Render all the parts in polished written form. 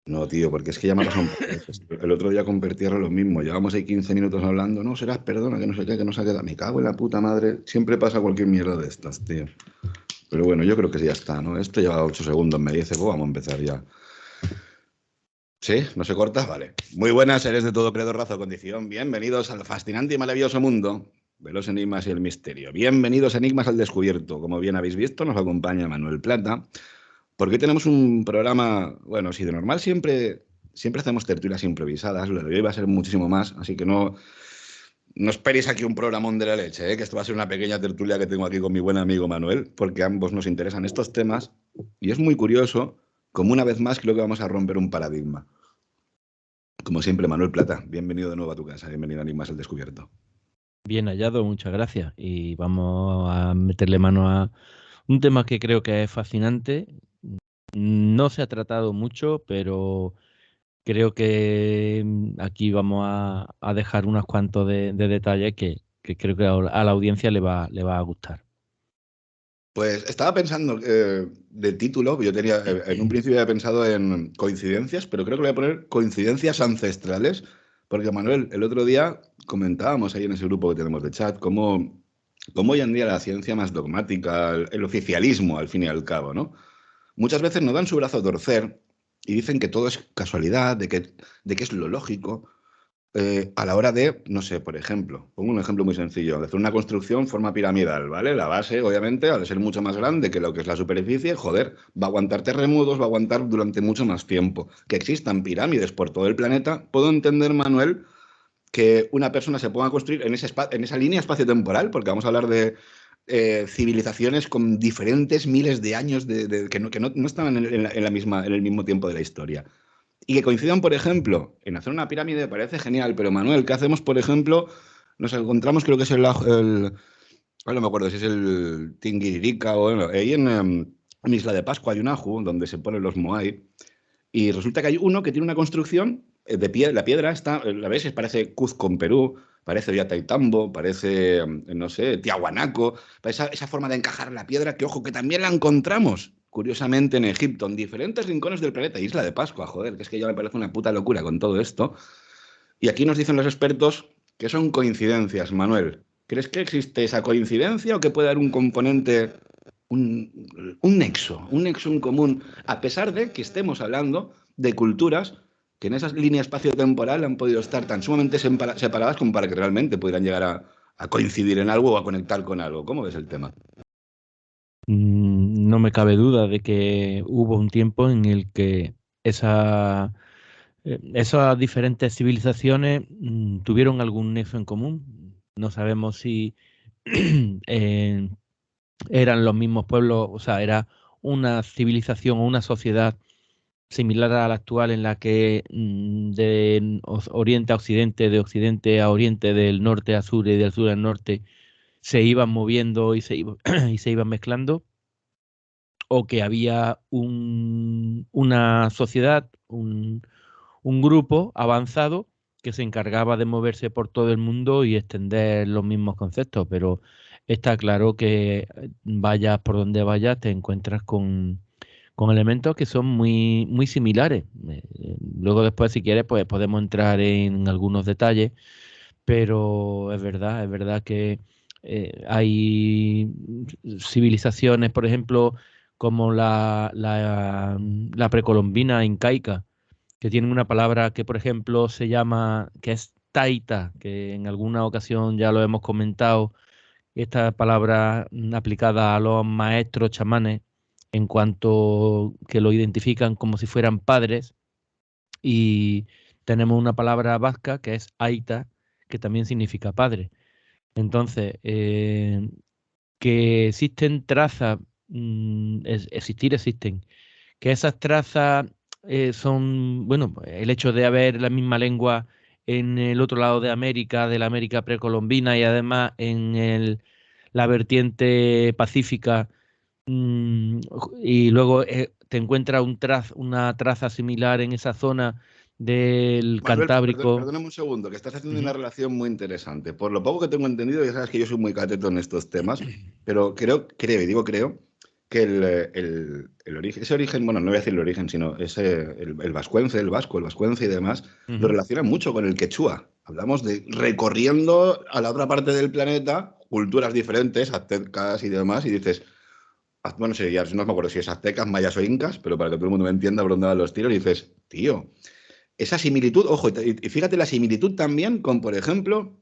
No, tío, porque es que ya me ha pasado un par de veces. El otro día con Bertierra lo mismo. Llevamos ahí 15 minutos hablando. No, serás, perdona, que no sé qué, que no se ha quedado. Me cago en la puta madre. Siempre pasa cualquier mierda de estas, tío. Pero bueno, yo creo que ya está, ¿no? Esto lleva 8 segundos, me dice, pues vamos a empezar ya. ¿Sí? ¿No se corta? Vale. Muy buenas, seres de todo credo, raza o condición. Bienvenidos al fascinante y maravilloso mundo de los enigmas y el misterio. Bienvenidos a Enigmas al Descubierto. Como bien habéis visto, nos acompaña Manuel Plata. Porque tenemos un programa, bueno, si de normal siempre hacemos tertulias improvisadas, lo de hoy va a ser muchísimo más, así que no esperéis aquí un programón de la leche, ¿eh? Que esto va a ser una pequeña tertulia que tengo aquí con mi buen amigo Manuel, porque a ambos nos interesan estos temas y es muy curioso, como una vez más creo que vamos a romper un paradigma. Como siempre, Manuel Plata, bienvenido de nuevo a tu casa, bienvenido a Enigmas al Descubierto. Bien hallado, muchas gracias. Y vamos a meterle mano a un tema que creo que es fascinante. No se ha tratado mucho, pero creo que aquí vamos a dejar unos cuantos de detalles que creo que a la audiencia le va a gustar. Pues estaba pensando de título, yo tenía, en un principio había pensado en coincidencias, pero creo que voy a poner coincidencias ancestrales, porque Manuel, el otro día comentábamos ahí en ese grupo que tenemos de chat, cómo hoy en día la ciencia más dogmática, el oficialismo al fin y al cabo, ¿no? Muchas veces nos dan su brazo a torcer y dicen que todo es casualidad, de que es lo lógico, a la hora de, no sé, por ejemplo, pongo un ejemplo muy sencillo, de hacer una construcción forma piramidal, ¿vale? La base, obviamente, al ser mucho más grande que lo que es la superficie, joder, va a aguantar terremotos, va a aguantar durante mucho más tiempo. Que existan pirámides por todo el planeta, puedo entender, Manuel, que una persona se ponga a construir en esa línea espacio-temporal, porque vamos a hablar de civilizaciones con diferentes miles de años que no estaban en el mismo tiempo de la historia. Y que coincidan, por ejemplo, en hacer una pirámide parece genial, pero Manuel, ¿qué hacemos, por ejemplo? Nos encontramos, creo que es no me acuerdo si es el Tinguiririca o bueno, ahí en Isla de Pascua hay un ajo donde se ponen los Moai y resulta que hay uno que tiene una construcción de piedra, la piedra está, la ves, parece Cuzco en Perú, parece Ollantaytambo, parece, no sé, Tiahuanaco, esa forma de encajar la piedra que, ojo, que también la encontramos, curiosamente, en Egipto, en diferentes rincones del planeta, Isla de Pascua, joder, que es que ya me parece una puta locura con todo esto. Y aquí nos dicen los expertos que son coincidencias, Manuel. ¿Crees que existe esa coincidencia o que puede haber un componente, un nexo en común, a pesar de que estemos hablando de culturas que en esas líneas espacio-temporal han podido estar tan sumamente separadas como para que realmente pudieran llegar a coincidir en algo o a conectar con algo? ¿Cómo ves el tema? No me cabe duda de que hubo un tiempo en el que esas diferentes civilizaciones tuvieron algún nexo en común. No sabemos si eh, eran los mismos pueblos, o sea, era una civilización o una sociedad similar a la actual en la que de oriente a occidente, de occidente a oriente, del norte a sur y del sur al norte se iban moviendo y se iban mezclando, o que había una sociedad, un grupo avanzado que se encargaba de moverse por todo el mundo y extender los mismos conceptos, pero está claro que vayas por donde vayas te encuentras con elementos que son muy, muy similares. Luego después, si quieres, pues podemos entrar en algunos detalles, pero es verdad que hay civilizaciones, por ejemplo, como la precolombina incaica, que tienen una palabra que, por ejemplo, se llama, que es taita, que en alguna ocasión ya lo hemos comentado, esta palabra aplicada a los maestros chamanes, en cuanto que lo identifican como si fueran padres, y tenemos una palabra vasca que es aita, que también significa padre. Entonces, que existen trazas, existir existen, que esas trazas son, bueno, el hecho de haber la misma lengua en el otro lado de la América precolombina y además en la vertiente pacífica, mm, y luego te encuentras una traza similar en esa zona del Manuel, Cantábrico. perdóname un segundo, que estás haciendo una Ujú. relación muy interesante. Por lo poco que tengo entendido, ya sabes que yo soy muy cateto en estos temas, pero creo, y digo creo, que el origen, ese origen, bueno, no voy a decir el origen, sino el vascuence, el vasco, el vascuence y demás, lo relacionan mucho con el quechua. Hablamos de recorriendo a la otra parte del planeta, culturas diferentes, aztecas y demás, y dices, bueno, sí, ya no me acuerdo si es aztecas, mayas o incas, pero para que todo el mundo me entienda por dónde van los tiros, y dices, tío, esa similitud, ojo, y fíjate la similitud también con, por ejemplo,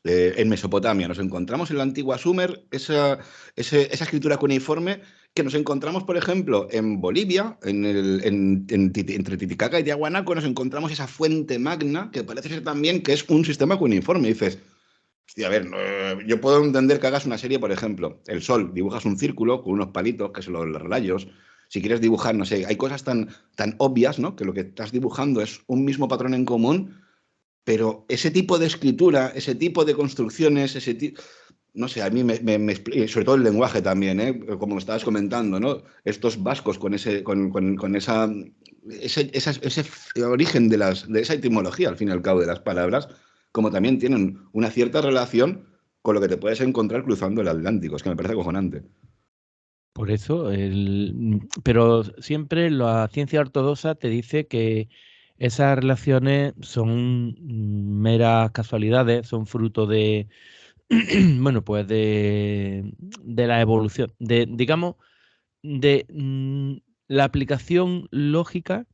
en Mesopotamia. Nos encontramos en la antigua Sumer esa escritura cuneiforme que nos encontramos, por ejemplo, en Bolivia, entre Titicaca y Tiahuanaco, nos encontramos esa fuente magna que parece ser también que es un sistema cuneiforme. Y dices, hostia, a ver, yo puedo entender que hagas una serie, por ejemplo, el sol, dibujas un círculo con unos palitos, que son los rayos. Si quieres dibujar, no sé, hay cosas tan obvias, ¿no? Que lo que estás dibujando es un mismo patrón en común, pero ese tipo de escritura, ese tipo de construcciones, no sé, a mí sobre todo el lenguaje también, ¿eh? Como estabas comentando, ¿no? Estos vascos con ese origen de esa etimología, al fin y al cabo, de las palabras, como también tienen una cierta relación con lo que te puedes encontrar cruzando el Atlántico. Es que me parece acojonante. Por eso, pero siempre la ciencia ortodoxa te dice que esas relaciones son meras casualidades, son fruto de, bueno, pues de la evolución, digamos, de la aplicación lógica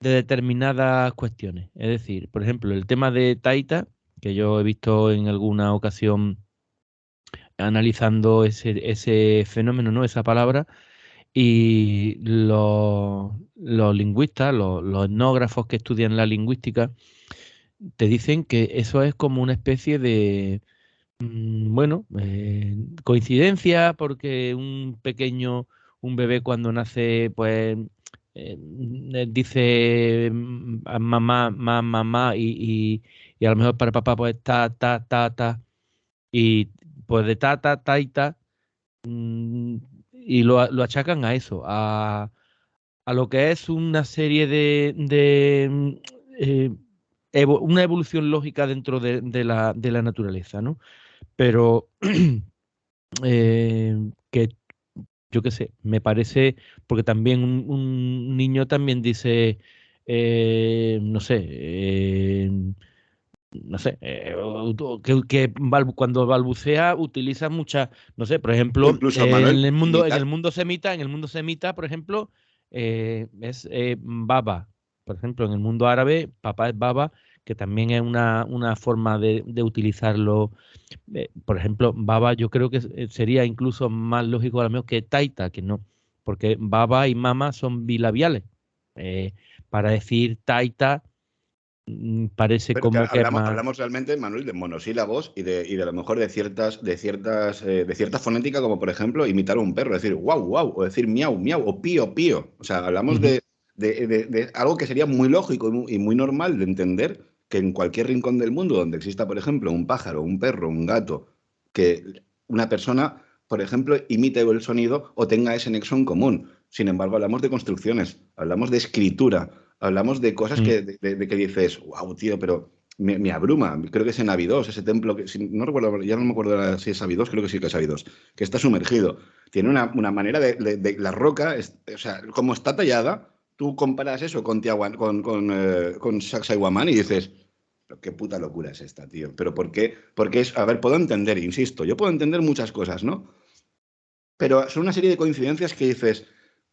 de determinadas cuestiones. Es decir, por ejemplo, el tema de Taita, que yo he visto en alguna ocasión analizando ese fenómeno, ¿no? Esa palabra, y los lingüistas, los etnógrafos que estudian la lingüística, te dicen que eso es como una especie de, bueno, coincidencia, porque un bebé cuando nace, pues dice a mamá, mamá, y a lo mejor para papá, pues ta, y pues de ta y ta, mm, y lo achacan a eso, a lo que es una serie eh, una evolución lógica dentro de la naturaleza, ¿no? Pero que yo qué sé, me parece, porque también un niño también dice, no sé, cuando balbucea utiliza muchas, no sé, por O ejemplo, incluso, Manuel, en imitar. el mundo semita, por ejemplo, es baba. Por ejemplo, en el mundo árabe, papá es baba, que también es una forma de utilizarlo. Por ejemplo, baba yo creo que sería incluso más lógico a lo mejor que taita, que no, porque baba y mama son bilabiales. Eh, para decir taita parece Pero que como que es más. hablamos realmente, Manuel, de monosílabos y de a lo mejor de cierta fonética, como por ejemplo imitar a un perro, decir guau, guau, o decir miau, miau, o pío, pío. O sea, hablamos Ujú. de algo que sería muy lógico y muy normal de entender que en cualquier rincón del mundo donde exista, por ejemplo, un pájaro, un perro, un gato, que una persona, por ejemplo, imite el sonido o tenga ese nexo en común. Sin embargo, hablamos de construcciones, hablamos de escritura. Hablamos de cosas Mm. de que dices, wow, tío, pero me abruma. Creo que es en Abidos, ese templo, que no recuerdo, ya no me acuerdo si es Abidos, creo que sí que es Abidos, que está sumergido. Tiene una manera la roca, o sea, como está tallada, tú comparas eso con Sacsayhuamán y dices, pero qué puta locura es esta, tío. Pero ¿por qué? Porque a ver, puedo entender, insisto, yo puedo entender muchas cosas, ¿no? Pero son una serie de coincidencias que dices,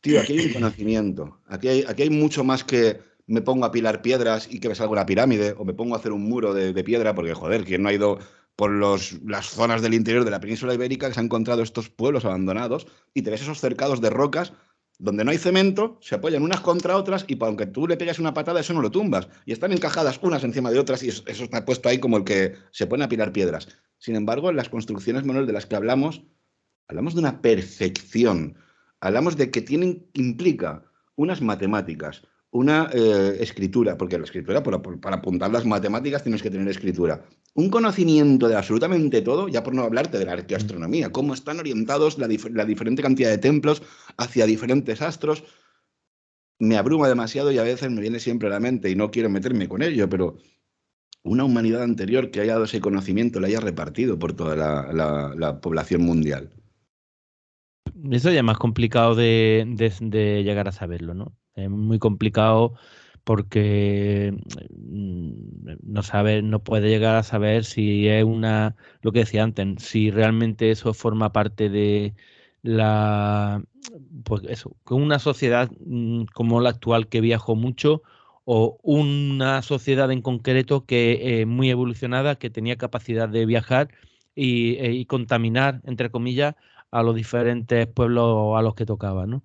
tío, aquí hay un conocimiento, aquí hay mucho más que me pongo a pilar piedras y que me salga una pirámide, o me pongo a hacer un muro de piedra, porque joder, ¿quién no ha ido por las zonas del interior de la península ibérica que se han encontrado estos pueblos abandonados y te ves esos cercados de rocas donde no hay cemento, se apoyan unas contra otras y aunque tú le pegas una patada, eso no lo tumbas. Y están encajadas unas encima de otras y eso está puesto ahí como el que se pone a pilar piedras. Sin embargo, las construcciones, Manuel, de las que hablamos de una perfección, hablamos de que implica unas matemáticas, una escritura, porque la escritura, para apuntar las matemáticas tienes que tener escritura, un conocimiento de absolutamente todo, ya por no hablarte de la arqueoastronomía, cómo están orientados la diferente cantidad de templos hacia diferentes astros, me abruma demasiado y a veces me viene siempre a la mente y no quiero meterme con ello, pero una humanidad anterior que haya dado ese conocimiento, lo haya repartido por toda la población mundial. Eso ya es más complicado de llegar a saberlo, ¿no? Es muy complicado porque no puede llegar a saber si es lo que decía antes, si realmente eso forma parte de la, pues eso, con una sociedad como la actual que viajó mucho o una sociedad en concreto que muy evolucionada, que tenía capacidad de viajar y contaminar, entre comillas, a los diferentes pueblos a los que tocaba, ¿no?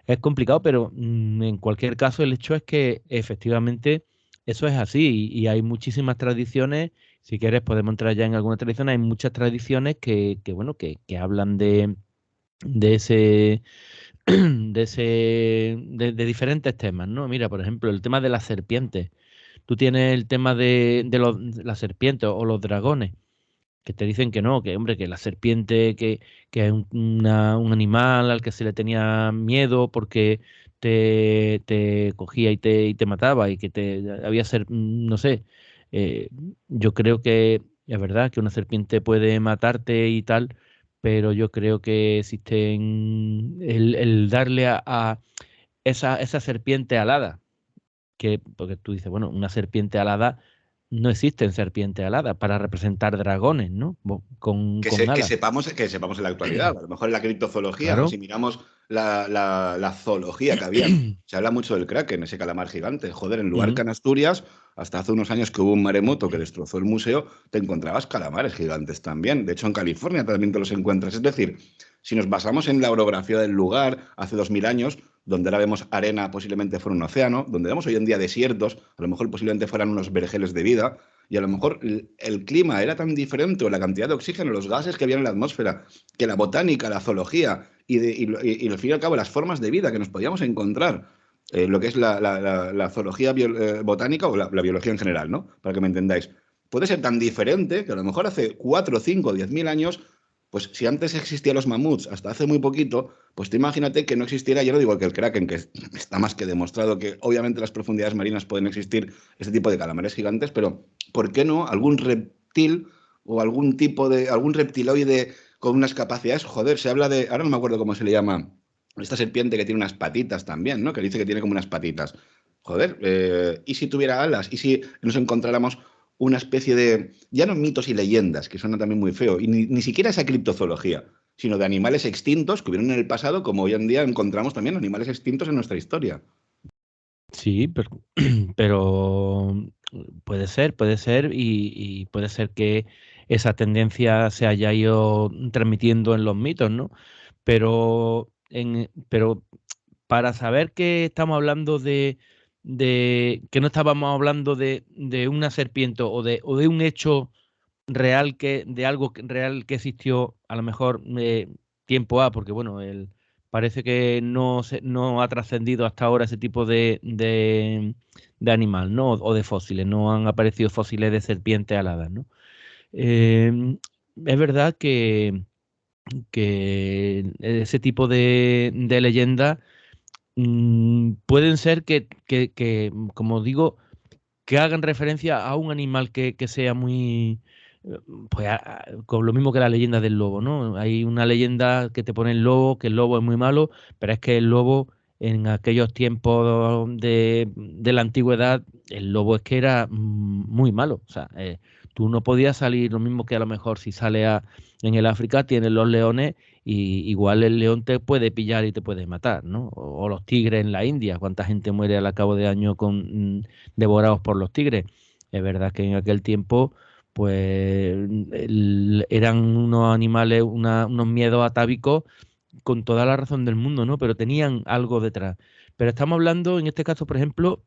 Es complicado, pero en cualquier caso el hecho es que efectivamente eso es así y hay muchísimas tradiciones. Si quieres podemos entrar ya en alguna tradición. Hay muchas tradiciones bueno, que hablan de ese, de diferentes temas, ¿no? Mira, por ejemplo, el tema de las serpientes. Tú tienes el tema de las serpientes o los dragones que te dicen que no, que hombre, que la serpiente, que es un animal al que se le tenía miedo porque te cogía y te mataba y que había ser, no sé, eh, yo creo que es verdad que una serpiente puede matarte y tal, pero yo creo que existen el darle a esa serpiente alada porque tú dices, bueno, una serpiente alada, no existen serpientes aladas para representar dragones, ¿no? Con alas. Que sepamos en la actualidad. A lo mejor en la criptozoología, o Claro. si miramos la zoología que había, se habla mucho del kraken, ese calamar gigante. Joder, en Ujú. Luarca, en Asturias, hasta hace unos años que hubo un maremoto que destrozó el museo, te encontrabas calamares gigantes también. De hecho, en California también te los encuentras. Es decir, si nos basamos en la orografía del lugar, hace 2000 años, donde ahora vemos arena, posiblemente fuera un océano, donde vemos hoy en día desiertos, a lo mejor posiblemente fueran unos vergeles de vida, y a lo mejor el clima era tan diferente, o la cantidad de oxígeno, los gases que había en la atmósfera, que la botánica, la zoología y al fin y al cabo las formas de vida que nos podíamos encontrar, lo que es la zoología botánica o la biología en general, ¿no? Para que me entendáis. Puede ser tan diferente que a lo mejor hace 4, 5, 10.000 años, pues si antes existían los mamuts hasta hace muy poquito, pues tú imagínate que no existiera, yo no digo que el kraken, que está más que demostrado que obviamente en las profundidades marinas pueden existir este tipo de calamares gigantes, pero ¿por qué no algún reptil o algún reptiloide con unas capacidades? Joder, se habla de, ahora no me acuerdo cómo se le llama, esta serpiente que tiene unas patitas también, ¿no? Que dice que tiene como unas patitas. Joder, ¿y si tuviera alas? ¿Y si nos encontráramos una especie de, ya no mitos y leyendas, que suena también muy feo, y ni siquiera esa criptozoología, sino de animales extintos que hubieron en el pasado, como hoy en día encontramos también animales extintos en nuestra historia? Sí, pero puede ser y puede ser que esa tendencia se haya ido transmitiendo en los mitos, ¿no? Pero para saber que estamos hablando que no estábamos hablando de una serpiente o de un hecho real de algo real que existió a lo mejor tiempo A, porque bueno, parece que no ha trascendido hasta ahora ese tipo de animal, ¿no? O de fósiles, no han aparecido fósiles de serpientes aladas, ¿no? Es verdad que ese tipo de leyendas pueden ser como digo, que hagan referencia a un animal que sea muy, eh, pues con lo mismo que la leyenda del lobo, ¿no? Hay una leyenda que te pone el lobo, que el lobo es muy malo, pero es que el lobo en aquellos tiempos de la antigüedad, el lobo es que era muy malo. O sea, tú no podías salir, lo mismo que a lo mejor si sale en el África, tienen los leones y igual el león te puede pillar y te puede matar, ¿no? O los tigres en la India, cuánta gente muere al cabo de años devorados por los tigres. Es verdad que en aquel tiempo, pues eran unos animales, unos miedos atávicos con toda la razón del mundo, ¿no? Pero tenían algo detrás. Pero estamos hablando, en este caso, por ejemplo,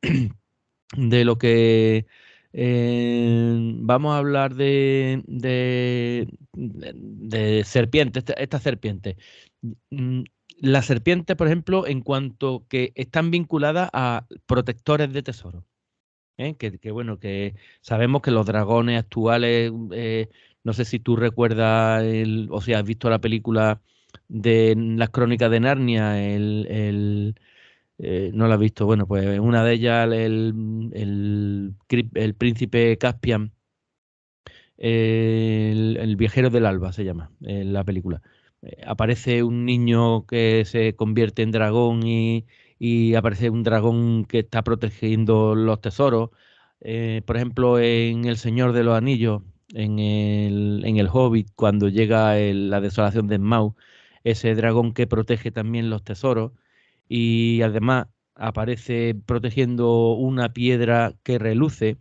de lo que vamos a hablar de serpientes, esta serpiente. Mm, Las serpientes, por ejemplo, en cuanto que están vinculadas a protectores de tesoros. Bueno, que sabemos que los dragones actuales, no sé si tú recuerdas o si has visto la película de las Crónicas de Narnia, no la has visto, bueno, pues una de ellas, el príncipe Caspian, el viajero del alba se llama, en la película. aparece un niño que se convierte en dragón y aparece un dragón que está protegiendo los tesoros. Por ejemplo, en El Señor de los Anillos, en el Hobbit, cuando llega la desolación de Smaug, ese dragón que protege también los tesoros y además aparece protegiendo una piedra que reluce.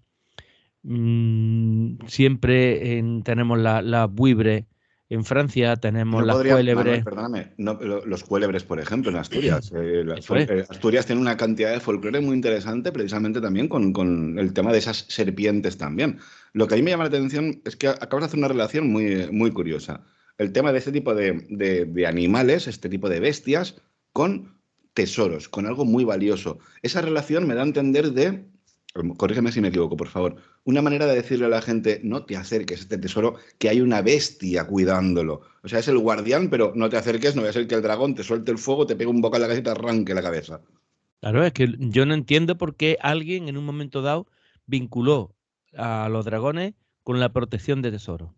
Siempre tenemos las buitres. En Francia Y tenemos no las podrían, Manuel, cuélebres. perdóname, los cuélebres, por ejemplo, en Asturias. Eso es. Asturias tiene una cantidad de folclore muy interesante, precisamente también con el tema de esas serpientes también. Lo que a mí me llama la atención es que acabas de hacer una relación muy, muy curiosa. El tema de este tipo de animales, este tipo de bestias, con tesoros, con algo muy valioso. Esa relación me da a entender corrígeme si me equivoco, por favor, una manera de decirle a la gente, no te acerques a este tesoro, que hay una bestia cuidándolo. O sea, es el guardián, pero no te acerques, no voy a ser que el dragón te suelte el fuego, te pegue un bocado en la cabeza y te arranque la cabeza. Claro, es que yo no entiendo por qué alguien en un momento dado vinculó a los dragones con la protección de tesoros.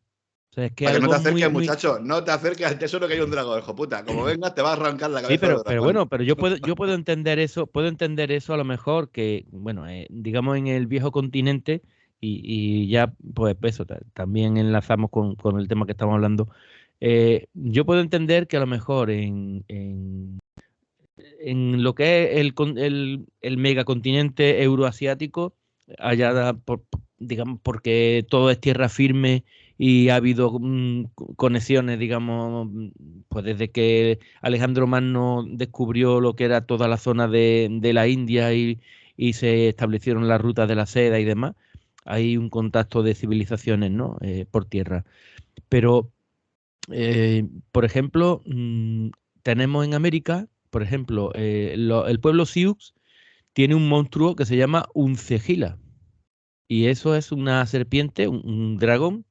O sea, es que Para que no te algo muy, acerques, muy. muchacho, no te acerques al tesoro que hay un dragón, hijo puta. Como vengas, te va a arrancar la Sí, cabeza del pero dragón. bueno, pero yo puedo entender eso a lo mejor que, bueno, digamos en el viejo continente y ya, pues eso, también enlazamos con el tema que estamos hablando. Yo puedo entender que a lo mejor en lo que es el megacontinente euroasiático, allá, digamos, porque todo es tierra firme y ha habido conexiones, digamos, pues desde que Alejandro Magno descubrió lo que era toda la zona de la India y se establecieron las rutas de la seda y demás, hay un contacto de civilizaciones, ¿no? Por tierra. Pero por ejemplo, tenemos en América, por ejemplo, el pueblo Sioux tiene un monstruo que se llama Uncegila. Y eso es una serpiente, un dragón,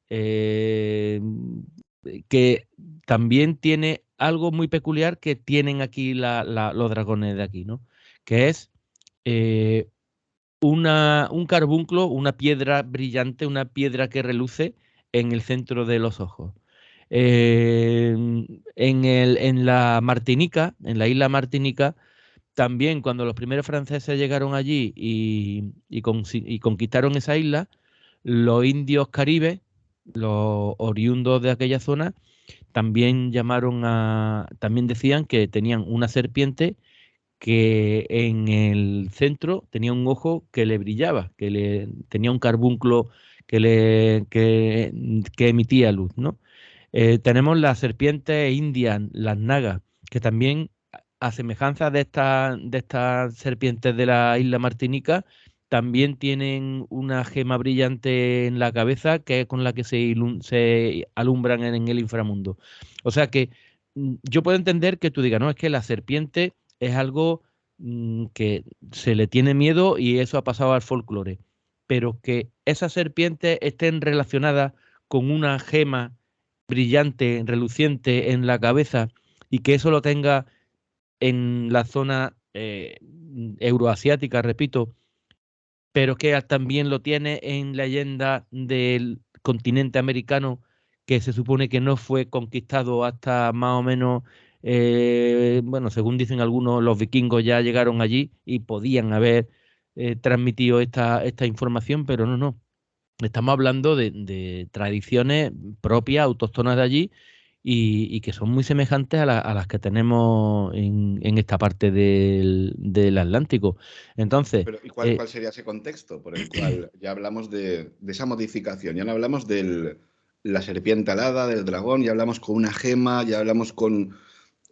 eh, que también tiene algo muy peculiar que tienen aquí los dragones de aquí, ¿no? Que es eh, un carbunclo, una piedra brillante, una piedra que reluce en el centro de los ojos. Eh, en la Martinica, en la isla Martinica, también cuando los primeros franceses llegaron allí y conquistaron esa isla, los indios caribes, los oriundos de aquella zona, también decían que tenían una serpiente que en el centro tenía un ojo que le brillaba, tenía un carbunclo que emitía luz, ¿no? Tenemos las serpientes indias, las nagas, que también, a semejanza de estas serpientes de la isla Martinica, también tienen una gema brillante en la cabeza que es con la que se alumbran en el inframundo. O sea que yo puedo entender que tú digas, no, es que la serpiente es algo que se le tiene miedo y eso ha pasado al folclore, pero que esas serpientes estén relacionadas con una gema brillante, reluciente en la cabeza y que eso lo tenga en la zona euroasiática, repito, pero que también lo tiene en leyenda del continente americano, que se supone que no fue conquistado hasta más o menos, bueno, según dicen algunos, los vikingos ya llegaron allí y podían haber transmitido esta información, pero no, no. Estamos hablando de tradiciones propias, autóctonas de allí y que son muy semejantes a las que tenemos en esta parte del Atlántico. Entonces, Pero, ¿y cuál sería ese contexto por el cual ya hablamos de esa modificación? Ya no hablamos de la serpiente alada, del dragón, ya hablamos con una gema, ya hablamos con...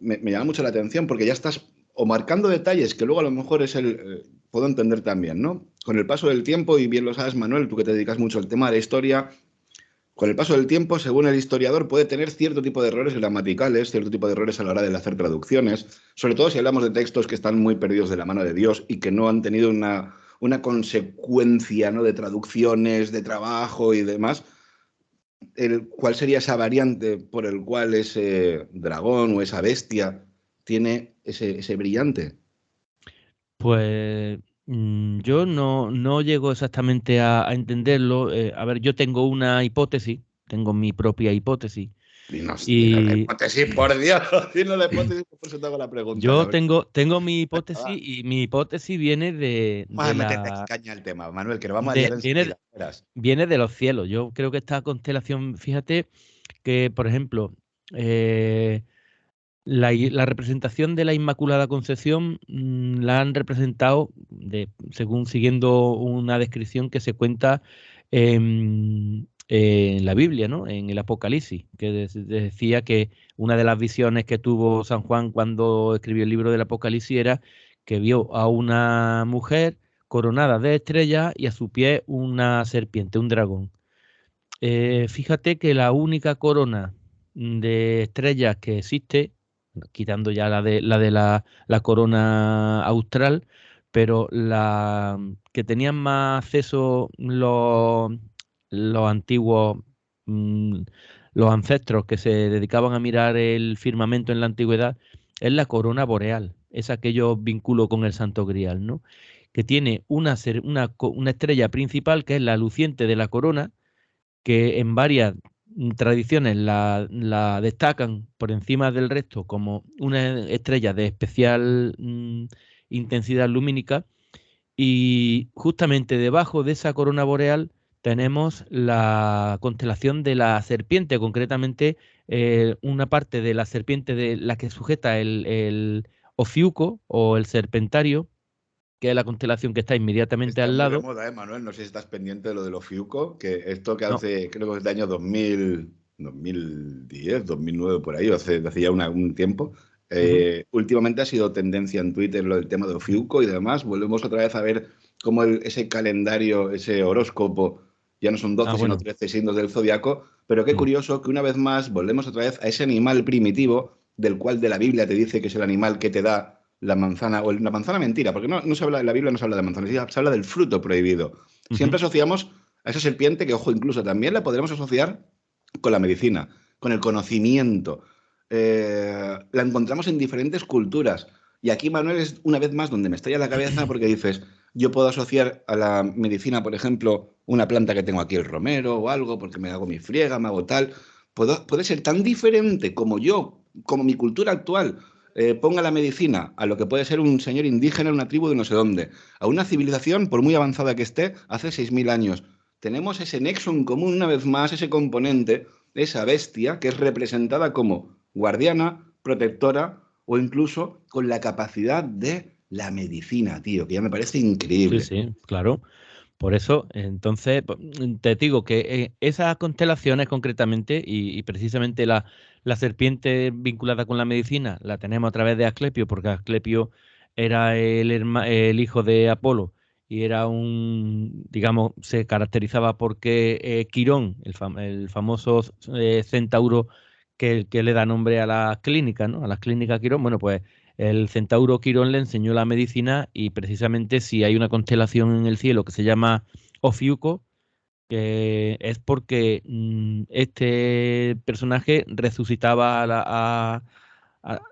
Me llama mucho la atención porque ya estás o marcando detalles que luego a lo mejor puedo entender también, ¿no? Con el paso del tiempo, y bien lo sabes, Manuel, tú que te dedicas mucho al tema de la historia, con el paso del tiempo, según el historiador, puede tener cierto tipo de errores gramaticales, cierto tipo de errores a la hora de hacer traducciones, sobre todo si hablamos de textos que están muy perdidos de la mano de Dios y que no han tenido una consecuencia, ¿no?, de traducciones, de trabajo y demás. ¿Cuál sería esa variante por el cual ese dragón o esa bestia tiene ese brillante? pues yo no llego exactamente a entenderlo. A ver, yo tengo una hipótesis, tengo mi propia hipótesis, Dinos la Y hipótesis, por Dios. Dinos la hipótesis, por eso te hago la pregunta, yo cabrón. tengo mi hipótesis y mi hipótesis viene Vamos a meterte aquí caña al tema, Manuel, que lo vamos a de- liar viene, enseguida. Verás. viene de los cielos. Yo creo que esta constelación, fíjate que, por ejemplo, eh, la representación de la Inmaculada Concepción la han representado según siguiendo una descripción que se cuenta en la Biblia, ¿no? En el Apocalipsis, que decía que una de las visiones que tuvo San Juan cuando escribió el libro del Apocalipsis era que vio a una mujer coronada de estrellas y a su pie una serpiente, un dragón. Fíjate que la única corona de estrellas que existe, quitando ya la corona austral, pero la que tenían más acceso los antiguos, mm, los ancestros que se dedicaban a mirar el firmamento en la antigüedad, es la corona boreal, esa que yo vinculo con el Santo Grial, ¿no? Que tiene una estrella principal que es la luciente de la corona, que en varias tradiciones la destacan por encima del resto como una estrella de especial intensidad lumínica, y justamente debajo de esa corona boreal tenemos la constelación de la serpiente, concretamente una parte de la serpiente de la que sujeta el Ofiuco o el serpentario, que es la constelación que está inmediatamente Está al muy de lado. moda, Manuel. No sé si estás pendiente de lo de los Fiuco, que esto que No. hace, creo que es de año 2010, 2009, por ahí, hace ya un tiempo. Ujú. Últimamente ha sido tendencia en Twitter lo del tema de Ofiuco y demás. Volvemos otra vez a ver cómo ese calendario, ese horóscopo, ya no son Ah, 12 sino bueno. 13 signos del zodiaco. Pero qué Mm. curioso que una vez más volvemos otra vez a ese animal primitivo del cual de la Biblia te dice que es el animal que te da la manzana, o la manzana mentira, porque no se habla, en la Biblia no se habla de manzana, se habla del fruto prohibido. Siempre Ujú. asociamos a esa serpiente, que ojo, incluso también la podremos asociar con la medicina, con el conocimiento. La encontramos en diferentes culturas. Y aquí, Manuel, es una vez más donde me estalla la cabeza porque dices, yo puedo asociar a la medicina, por ejemplo, una planta que tengo aquí, el romero o algo, porque me hago mi friega, me hago tal. Puede ser tan diferente como yo, como mi cultura actual, ponga la medicina a lo que puede ser un señor indígena en una tribu de no sé dónde, a una civilización, por muy avanzada que esté, hace 6.000 años. Tenemos ese nexo en común, una vez más, ese componente, esa bestia que es representada como guardiana, protectora o incluso con la capacidad de la medicina, tío, que ya me parece Sí, increíble. sí, claro. Por eso, entonces, te digo que esas constelaciones concretamente y precisamente la serpiente vinculada con la medicina la tenemos a través de Asclepio, porque Asclepio era el hijo de Apolo y era digamos, se caracterizaba porque Quirón, el famoso centauro que le da nombre a las clínicas, ¿no? A las clínicas Quirón, bueno, pues el centauro Quirón le enseñó la medicina, y precisamente si hay una constelación en el cielo que se llama Ofiuco, que es porque este personaje resucitaba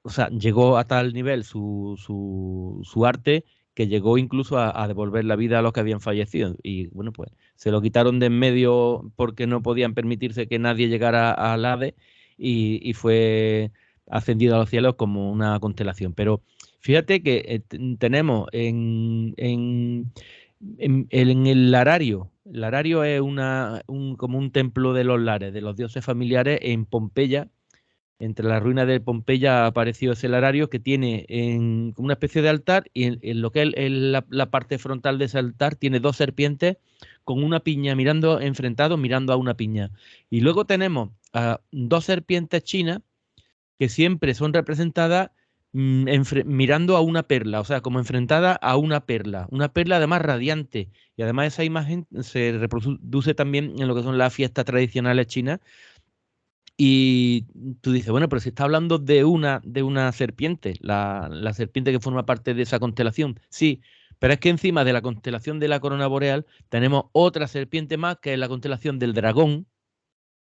o sea, llegó a tal nivel su arte, que llegó incluso a devolver la vida a los que habían fallecido. Y bueno, pues se lo quitaron de en medio porque no podían permitirse que nadie llegara al Hades, y fue ascendido a los cielos como una constelación. Pero fíjate que tenemos en el Larario. El Larario es como un templo de los lares, de los dioses familiares en Pompeya. Entre las ruinas de Pompeya ha aparecido ese Larario, que tiene como una especie de altar, y en lo que es la parte frontal de ese altar tiene dos serpientes con una piña mirando a una piña. Y luego tenemos a dos serpientes chinas que siempre son representadas mirando a una perla, o sea, como enfrentada a una perla además radiante. Y además esa imagen se reproduce también en lo que son las fiestas tradicionales chinas. Y tú dices, bueno, pero si está hablando de una serpiente, la serpiente que forma parte de esa constelación. Sí, pero es que encima de la constelación de la corona boreal tenemos otra serpiente más, que es la constelación del dragón,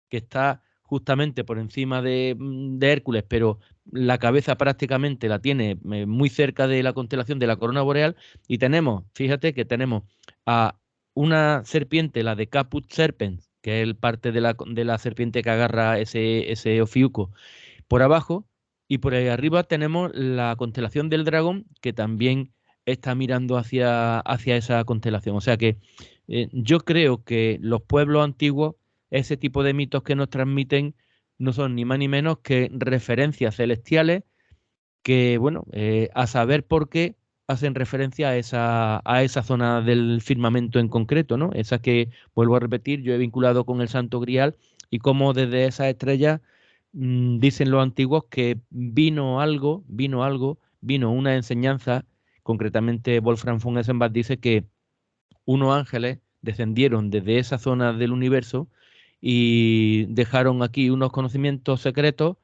que está justamente por encima de Hércules, pero la cabeza prácticamente la tiene muy cerca de la constelación de la corona boreal. Y fíjate que tenemos a una serpiente, la de Caput Serpens, que es el parte de la serpiente que agarra ese Ofiuco por abajo, y por ahí arriba tenemos la constelación del dragón, que también está mirando hacia esa constelación. O sea que yo creo que los pueblos antiguos, ese tipo de mitos que nos transmiten, no son ni más ni menos que referencias celestiales que, bueno, a saber por qué hacen referencia a esa zona del firmamento en concreto, ¿no? Esa que, vuelvo a repetir, yo he vinculado con el Santo Grial, y cómo desde esas estrellas dicen los antiguos que vino una enseñanza. Concretamente Wolfram von Eschenbach dice que unos ángeles descendieron desde esa zona del universo y dejaron aquí unos conocimientos secretos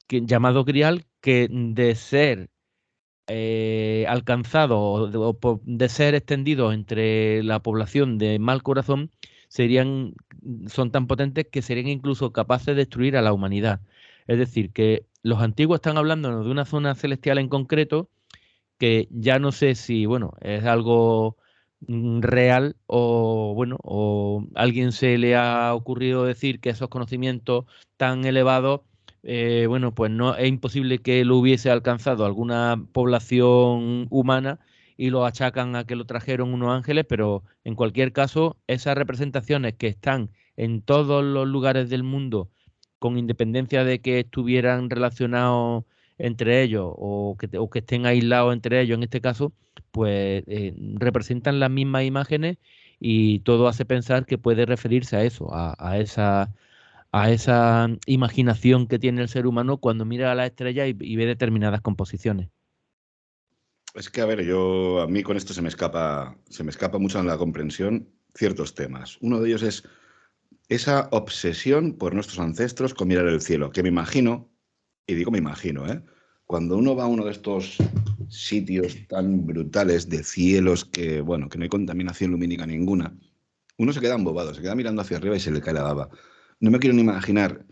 llamados Grial, que de ser alcanzado de ser extendido entre la población de mal corazón, serían, son tan potentes que serían incluso capaces de destruir a la humanidad. Es decir, que los antiguos están hablando de una zona celestial en concreto, que ya no sé si, bueno, es algo real, o bueno, o alguien se le ha ocurrido decir que esos conocimientos tan elevados, bueno, pues no es imposible que lo hubiese alcanzado alguna población humana, y lo achacan a que lo trajeron unos ángeles. Pero en cualquier caso, esas representaciones que están en todos los lugares del mundo, con independencia de que estuvieran relacionados entre ellos, o que estén aislados entre ellos en este caso, pues representan las mismas imágenes, y todo hace pensar que puede referirse a eso, a esa imaginación que tiene el ser humano cuando mira a la estrella y ve determinadas composiciones. Es que, a ver, a mí con esto se me escapa mucho en la comprensión ciertos temas. Uno de ellos es esa obsesión por nuestros ancestros con mirar el cielo, que me imagino, y digo me imagino, ¿eh? Cuando uno va a uno de estos sitios tan brutales de cielos que, bueno, que no hay contaminación lumínica ninguna, uno se queda embobado, se queda mirando hacia arriba y se le cae la baba. No me quiero ni imaginar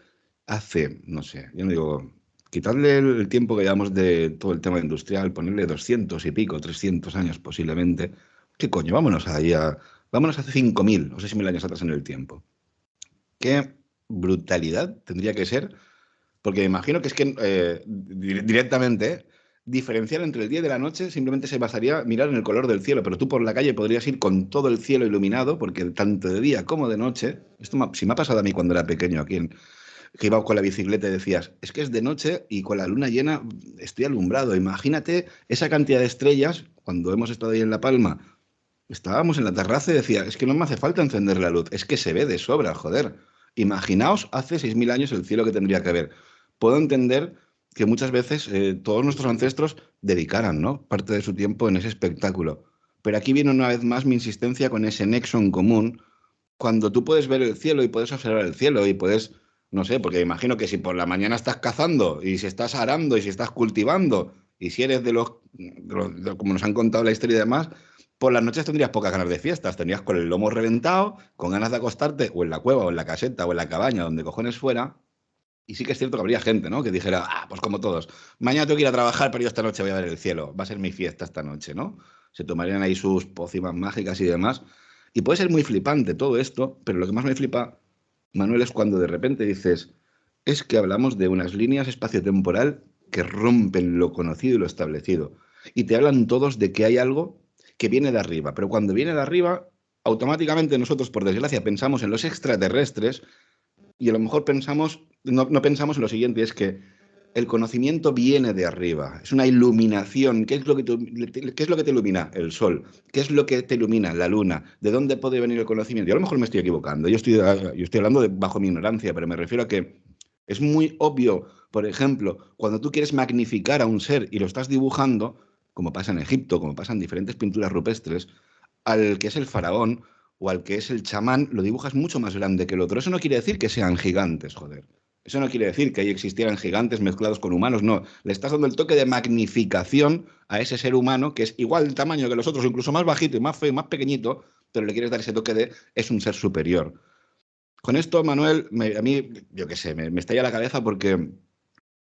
hace, no sé, yo no digo, quitarle el tiempo que llevamos de todo el tema industrial, ponerle 200 y pico, 300 años posiblemente. ¿Qué coño? Vámonos hace 5.000 o 6.000 años atrás en el tiempo. Qué brutalidad tendría que ser, porque me imagino que es que directamente diferenciar entre el día y de la noche simplemente se basaría mirar en el color del cielo, pero tú por la calle podrías ir con todo el cielo iluminado, porque tanto de día como de noche, si me ha pasado a mí cuando era pequeño aquí, que iba con la bicicleta y decías, es que es de noche y con la luna llena estoy alumbrado. Imagínate esa cantidad de estrellas cuando hemos estado ahí en La Palma. Estábamos en la terraza y decía, es que no me hace falta encender la luz, es que se ve de sobra, joder. Imaginaos hace 6.000 años el cielo que tendría que haber. Puedo entender que muchas veces todos nuestros ancestros dedicaran, ¿no?, parte de su tiempo en ese espectáculo. Pero aquí viene una vez más mi insistencia con ese nexo en común, cuando tú puedes ver el cielo y puedes observar el cielo y puedes, no sé, porque imagino que si por la mañana estás cazando y si estás arando y si estás cultivando y si eres como nos han contado la historia y demás, por las noches tendrías pocas ganas de fiestas, tendrías con el lomo reventado, con ganas de acostarte o en la cueva o en la caseta o en la cabaña, donde cojones fuera. Y sí que es cierto que habría gente, ¿no?, que dijera, pues como todos, mañana tengo que ir a trabajar, pero yo esta noche voy a ver el cielo, va a ser mi fiesta esta noche, ¿no? Se tomarían ahí sus pócimas mágicas y demás. Y puede ser muy flipante todo esto, pero lo que más me flipa, Manuel, es cuando de repente dices, es que hablamos de unas líneas espacio-temporal que rompen lo conocido y lo establecido. Y te hablan todos de que hay algo que viene de arriba, pero cuando viene de arriba, automáticamente nosotros, por desgracia, pensamos en los extraterrestres y a lo mejor no pensamos en lo siguiente, es que el conocimiento viene de arriba, es una iluminación. ¿Qué es lo que te ilumina? El sol. ¿Qué es lo que te ilumina? La luna. ¿De dónde puede venir el conocimiento? Yo a lo mejor me estoy equivocando, yo estoy hablando bajo mi ignorancia, pero me refiero a que es muy obvio, por ejemplo, cuando tú quieres magnificar a un ser y lo estás dibujando, como pasa en Egipto, como pasa en diferentes pinturas rupestres, al que es el faraón o al que es el chamán, lo dibujas mucho más grande que el otro. Eso no quiere decir que sean gigantes, joder. Eso no quiere decir que ahí existieran gigantes mezclados con humanos, no. Le estás dando el toque de magnificación a ese ser humano que es igual de tamaño que los otros, incluso más bajito y más feo y más pequeñito, pero le quieres dar ese toque de es un ser superior. Con esto, Manuel, a mí, yo qué sé, me estalla la cabeza porque,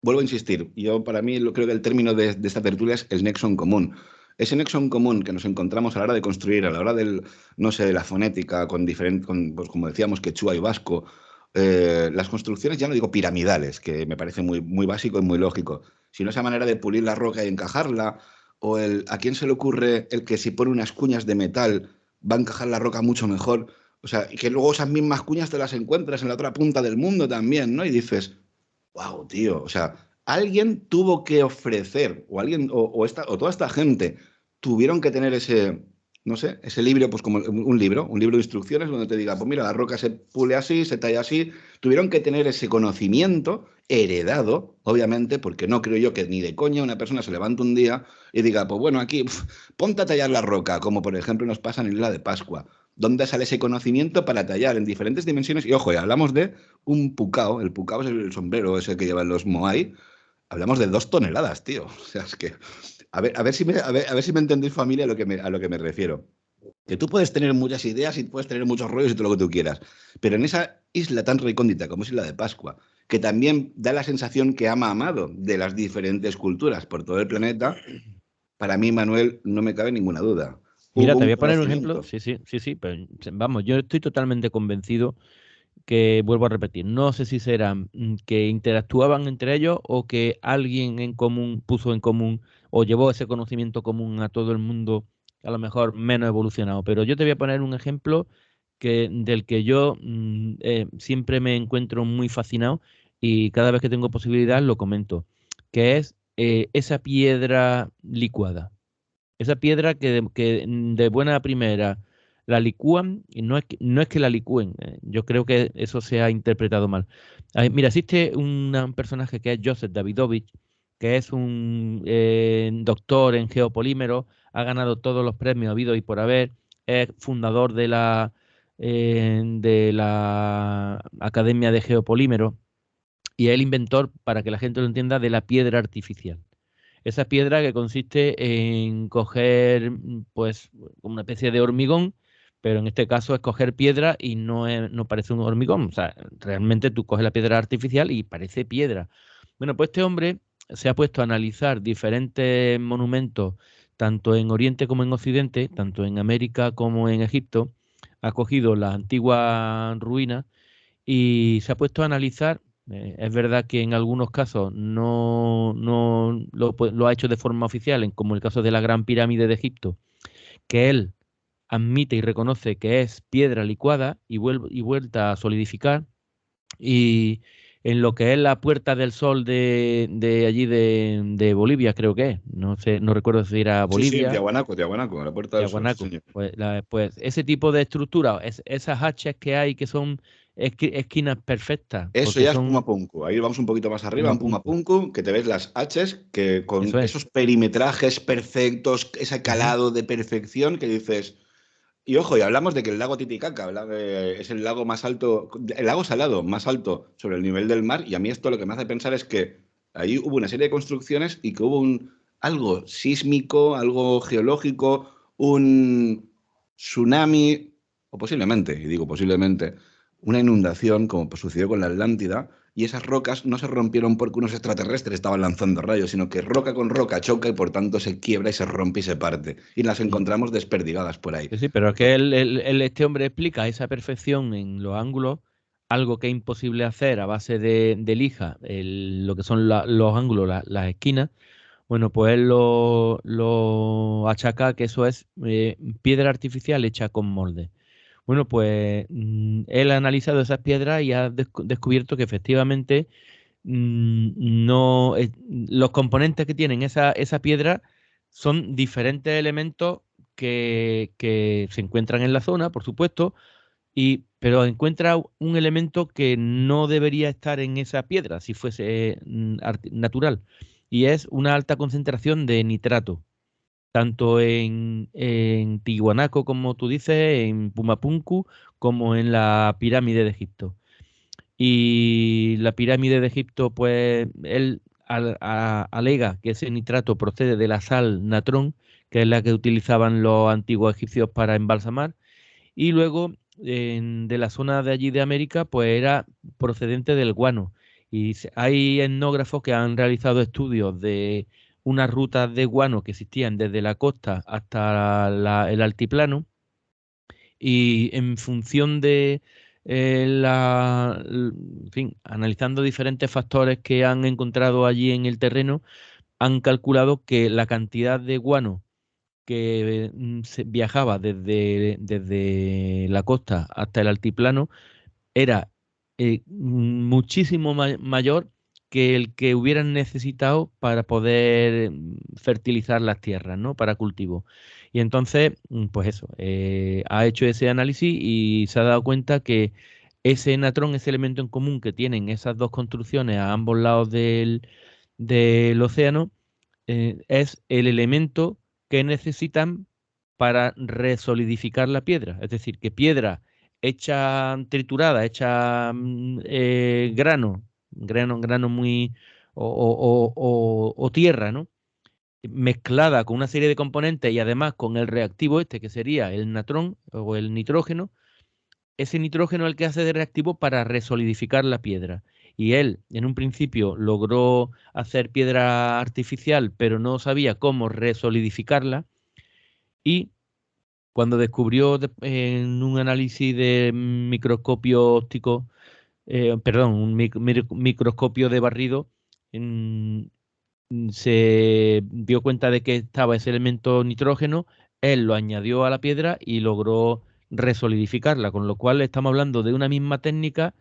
vuelvo a insistir, para mí creo que el término de esta tertulia es el nexo en común. ese nexo en común que nos encontramos a la hora de construir, a la hora del, no sé, de la fonética, pues como decíamos, quechua y vasco, las construcciones, ya no digo piramidales, que me parece muy, muy básico y muy lógico, sino esa manera de pulir la roca y encajarla, o ¿a quién se le ocurre el que si pone unas cuñas de metal va a encajar la roca mucho mejor? O sea, y que luego esas mismas cuñas te las encuentras en la otra punta del mundo también, ¿no? Y dices, wow, tío, o sea, alguien tuvo que ofrecer, o alguien, o toda esta gente tuvieron que tener ese, no sé, ese libro, pues como un libro de instrucciones donde te diga, pues mira, la roca se pule así, se talla así. Tuvieron que tener ese conocimiento heredado, obviamente, porque no creo yo que ni de coña una persona se levante un día y diga, pues bueno, aquí, ponte a tallar la roca, como por ejemplo nos pasa en Isla de Pascua. ¿Dónde sale ese conocimiento para tallar en diferentes dimensiones? Y ojo, hablamos de un pucao. El pucao es el sombrero ese que llevan los moai. Hablamos de 2 toneladas, tío. O sea, es que. A ver si me entendéis, familia, a lo que me refiero. Que tú puedes tener muchas ideas y puedes tener muchos rollos y todo lo que tú quieras. Pero en esa isla tan recóndita como es Isla de Pascua, que también da la sensación que ama amado de las diferentes culturas por todo el planeta, para mí, Manuel, no me cabe ninguna duda. Mira, Hubo te un voy a poner un ejemplo. conocimiento. Sí, sí, sí, sí, pero vamos, yo estoy totalmente convencido que, vuelvo a repetir, no sé si serán que interactuaban entre ellos o que alguien en común puso en común o llevó ese conocimiento común a todo el mundo, a lo mejor menos evolucionado. Pero yo te voy a poner un ejemplo del que yo siempre me encuentro muy fascinado y cada vez que tengo posibilidad lo comento, que es esa piedra licuada. Esa piedra que de buena primera la licúan, y no es que la licúen, yo creo que eso se ha interpretado mal. Mira, existe un personaje que es Joseph Davidovich, que es un doctor en geopolímeros, ha ganado todos los premios habidos y por haber, es fundador de la Academia de Geopolímeros y es el inventor, para que la gente lo entienda, de la piedra artificial. Esa piedra que consiste en coger, pues, una especie de hormigón, pero en este caso es coger piedra y no parece un hormigón. O sea, realmente tú coges la piedra artificial y parece piedra. Bueno, pues este hombre se ha puesto a analizar diferentes monumentos, tanto en Oriente como en Occidente, tanto en América como en Egipto. Ha cogido las antiguas ruinas y se ha puesto a analizar. Es verdad que en algunos casos no lo ha hecho de forma oficial, como el caso de la Gran Pirámide de Egipto, que él admite y reconoce que es piedra licuada y vuelta a solidificar. Y en lo que es la Puerta del Sol de allí de Bolivia, creo que es, no sé, no recuerdo si era Sí, sí, Bolivia, Tiahuanaco, a la Puerta del Sol, sí, Yaguanaco. señor. Pues ese tipo de estructura, esas hachas que hay que son esquinas perfectas, Eso porque ya es son Pumapunku. Ahí vamos un poquito más arriba, en Pumapunku. Pumapunku, que te ves las H's, que con Eso es. esos perimetrajes perfectos, ese Ujú. calado de perfección que dices. Y ojo, y hablamos de que el lago Titicaca es el lago más alto, el lago salado más alto sobre el nivel del mar. Y a mí esto lo que me hace pensar es que ahí hubo una serie de construcciones y que hubo algo sísmico, algo geológico, un tsunami, o posiblemente, y digo posiblemente, una inundación, como sucedió con la Atlántida, y esas rocas no se rompieron porque unos extraterrestres estaban lanzando rayos, sino que roca con roca choca y por tanto se quiebra y se rompe y se parte. Y las Mm. encontramos desperdigadas por ahí. Sí, sí, pero es que este hombre explica esa perfección en los ángulos, algo que es imposible hacer a base de lija, lo que son los ángulos, las esquinas. Bueno, pues él lo achaca que eso es piedra artificial hecha con molde. Bueno, pues él ha analizado esas piedras y ha descubierto que efectivamente no, los componentes que tienen esa piedra son diferentes elementos que se encuentran en la zona, por supuesto, pero encuentra un elemento que no debería estar en esa piedra si fuese natural, y es una alta concentración de nitrato, tanto en Tiwanaku, como tú dices, en Pumapunku, como en la pirámide de Egipto. Y la pirámide de Egipto, pues él alega que ese nitrato procede de la sal natrón, que es la que utilizaban los antiguos egipcios para embalsamar, y luego de la zona de allí de América, pues era procedente del guano. Y hay etnógrafos que han realizado estudios de unas rutas de guano que existían desde la costa hasta el altiplano, y en función de en fin, analizando diferentes factores que han encontrado allí en el terreno, han calculado que la cantidad de guano que se viajaba desde la costa hasta el altiplano era muchísimo mayor que el que hubieran necesitado para poder fertilizar las tierras, ¿no? Para cultivo. Y entonces, pues eso, ha hecho ese análisis y se ha dado cuenta que ese natrón, ese elemento en común que tienen esas dos construcciones a ambos lados del océano, es el elemento que necesitan para resolidificar la piedra. Es decir, que piedra hecha triturada, hecha grano muy, o tierra, ¿no? Mezclada con una serie de componentes y además con el reactivo este, que sería el natrón o el nitrógeno. Ese nitrógeno es el que hace de reactivo para resolidificar la piedra. Y él, en un principio, logró hacer piedra artificial, pero no sabía cómo resolidificarla. Y cuando descubrió en un análisis de microscopio óptico, perdón, un microscopio de barrido, se dio cuenta de que estaba ese elemento nitrógeno, él lo añadió a la piedra y logró resolidificarla, con lo cual estamos hablando de una misma técnica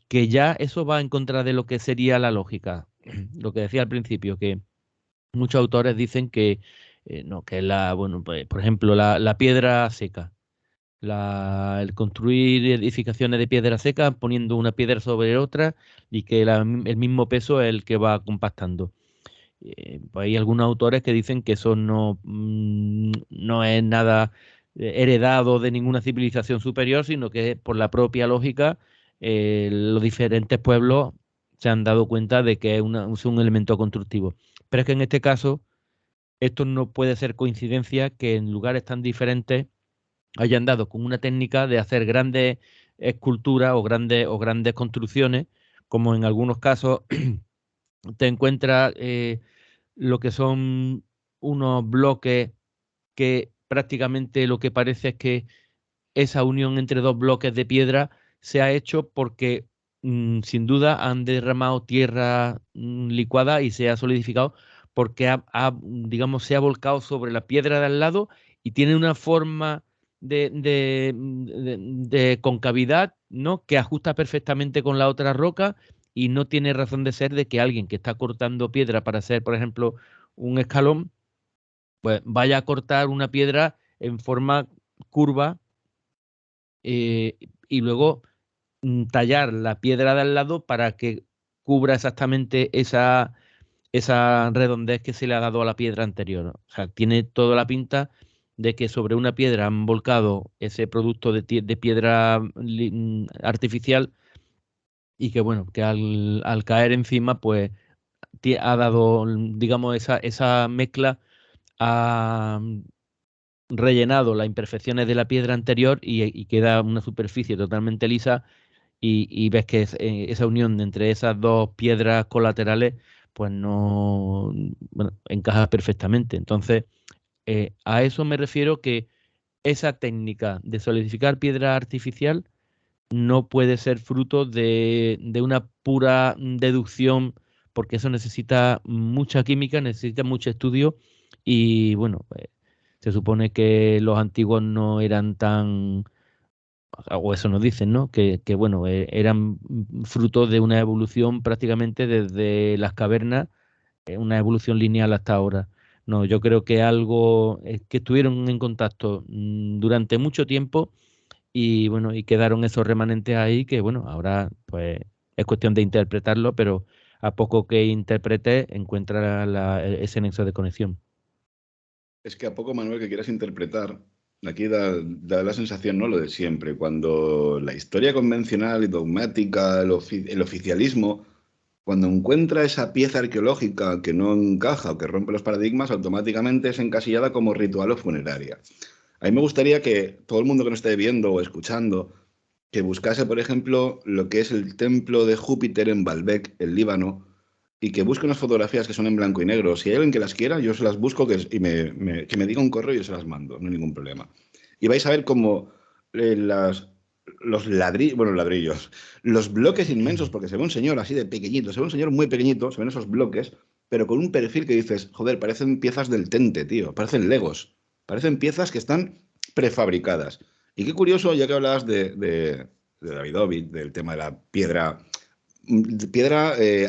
que ya eso va en contra de lo que sería la lógica. Lo que decía al principio, que muchos autores dicen que no, que bueno, pues, por ejemplo, la piedra seca. El construir edificaciones de piedra seca poniendo una piedra sobre otra y que el mismo peso es el que va compactando. Pues hay algunos autores que dicen que eso no es nada heredado de ninguna civilización superior, sino que por la propia lógica los diferentes pueblos se han dado cuenta de que es un elemento constructivo. Pero es que en este caso esto no puede ser coincidencia que en lugares tan diferentes hayan dado con una técnica de hacer grandes esculturas o grandes construcciones, como en algunos casos te encuentras lo que son unos bloques que prácticamente lo que parece es que esa unión entre dos bloques de piedra se ha hecho porque sin duda han derramado tierra licuada y se ha solidificado porque digamos, se ha volcado sobre la piedra de al lado y tiene una forma de concavidad, ¿no? Que ajusta perfectamente con la otra roca y no tiene razón de ser de que alguien que está cortando piedra para hacer, por ejemplo, un escalón, pues vaya a cortar una piedra en forma curva y luego tallar la piedra de al lado para que cubra exactamente esa redondez que se le ha dado a la piedra anterior. O sea, tiene toda la pinta de que sobre una piedra han volcado ese producto de piedra artificial y que bueno, que al caer encima, pues ha dado, digamos, esa mezcla ha rellenado las imperfecciones de la piedra anterior y queda una superficie totalmente lisa y ves que esa unión entre esas dos piedras colaterales pues no, bueno, encaja perfectamente. Entonces, a eso me refiero que esa técnica de solidificar piedra artificial no puede ser fruto de una pura deducción, porque eso necesita mucha química, necesita mucho estudio y bueno, pues, se supone que los antiguos no eran tan, o eso nos dicen, ¿no? Que bueno, eran fruto de una evolución prácticamente desde las cavernas, una evolución lineal hasta ahora. No, yo creo que algo que estuvieron en contacto durante mucho tiempo y bueno, y quedaron esos remanentes ahí que bueno, ahora pues es cuestión de interpretarlo, pero a poco que interprete encuentra ese nexo de conexión. Es que a poco, Manuel, que quieras interpretar, aquí da la sensación, ¿no? Lo de siempre, cuando la historia convencional y dogmática, el oficialismo, cuando encuentra esa pieza arqueológica que no encaja o que rompe los paradigmas, automáticamente es encasillada como ritual o funeraria. A mí me gustaría que todo el mundo que nos esté viendo o escuchando, que buscase, por ejemplo, lo que es el templo de Júpiter en Baalbek, en Líbano, y que busque unas fotografías que son en blanco y negro. Si hay alguien que las quiera, yo se las busco y que me diga un correo y yo se las mando, no hay ningún problema. Y vais a ver cómo los ladrillos, bueno, ladrillos, los bloques inmensos, porque se ve un señor así de pequeñito, se ve un señor muy pequeñito, se ven esos bloques, pero con un perfil que dices, joder, parecen piezas del Tente, tío, parecen Legos, parecen piezas que están prefabricadas. Y qué curioso, ya que hablabas de Davidovich, del tema de la piedra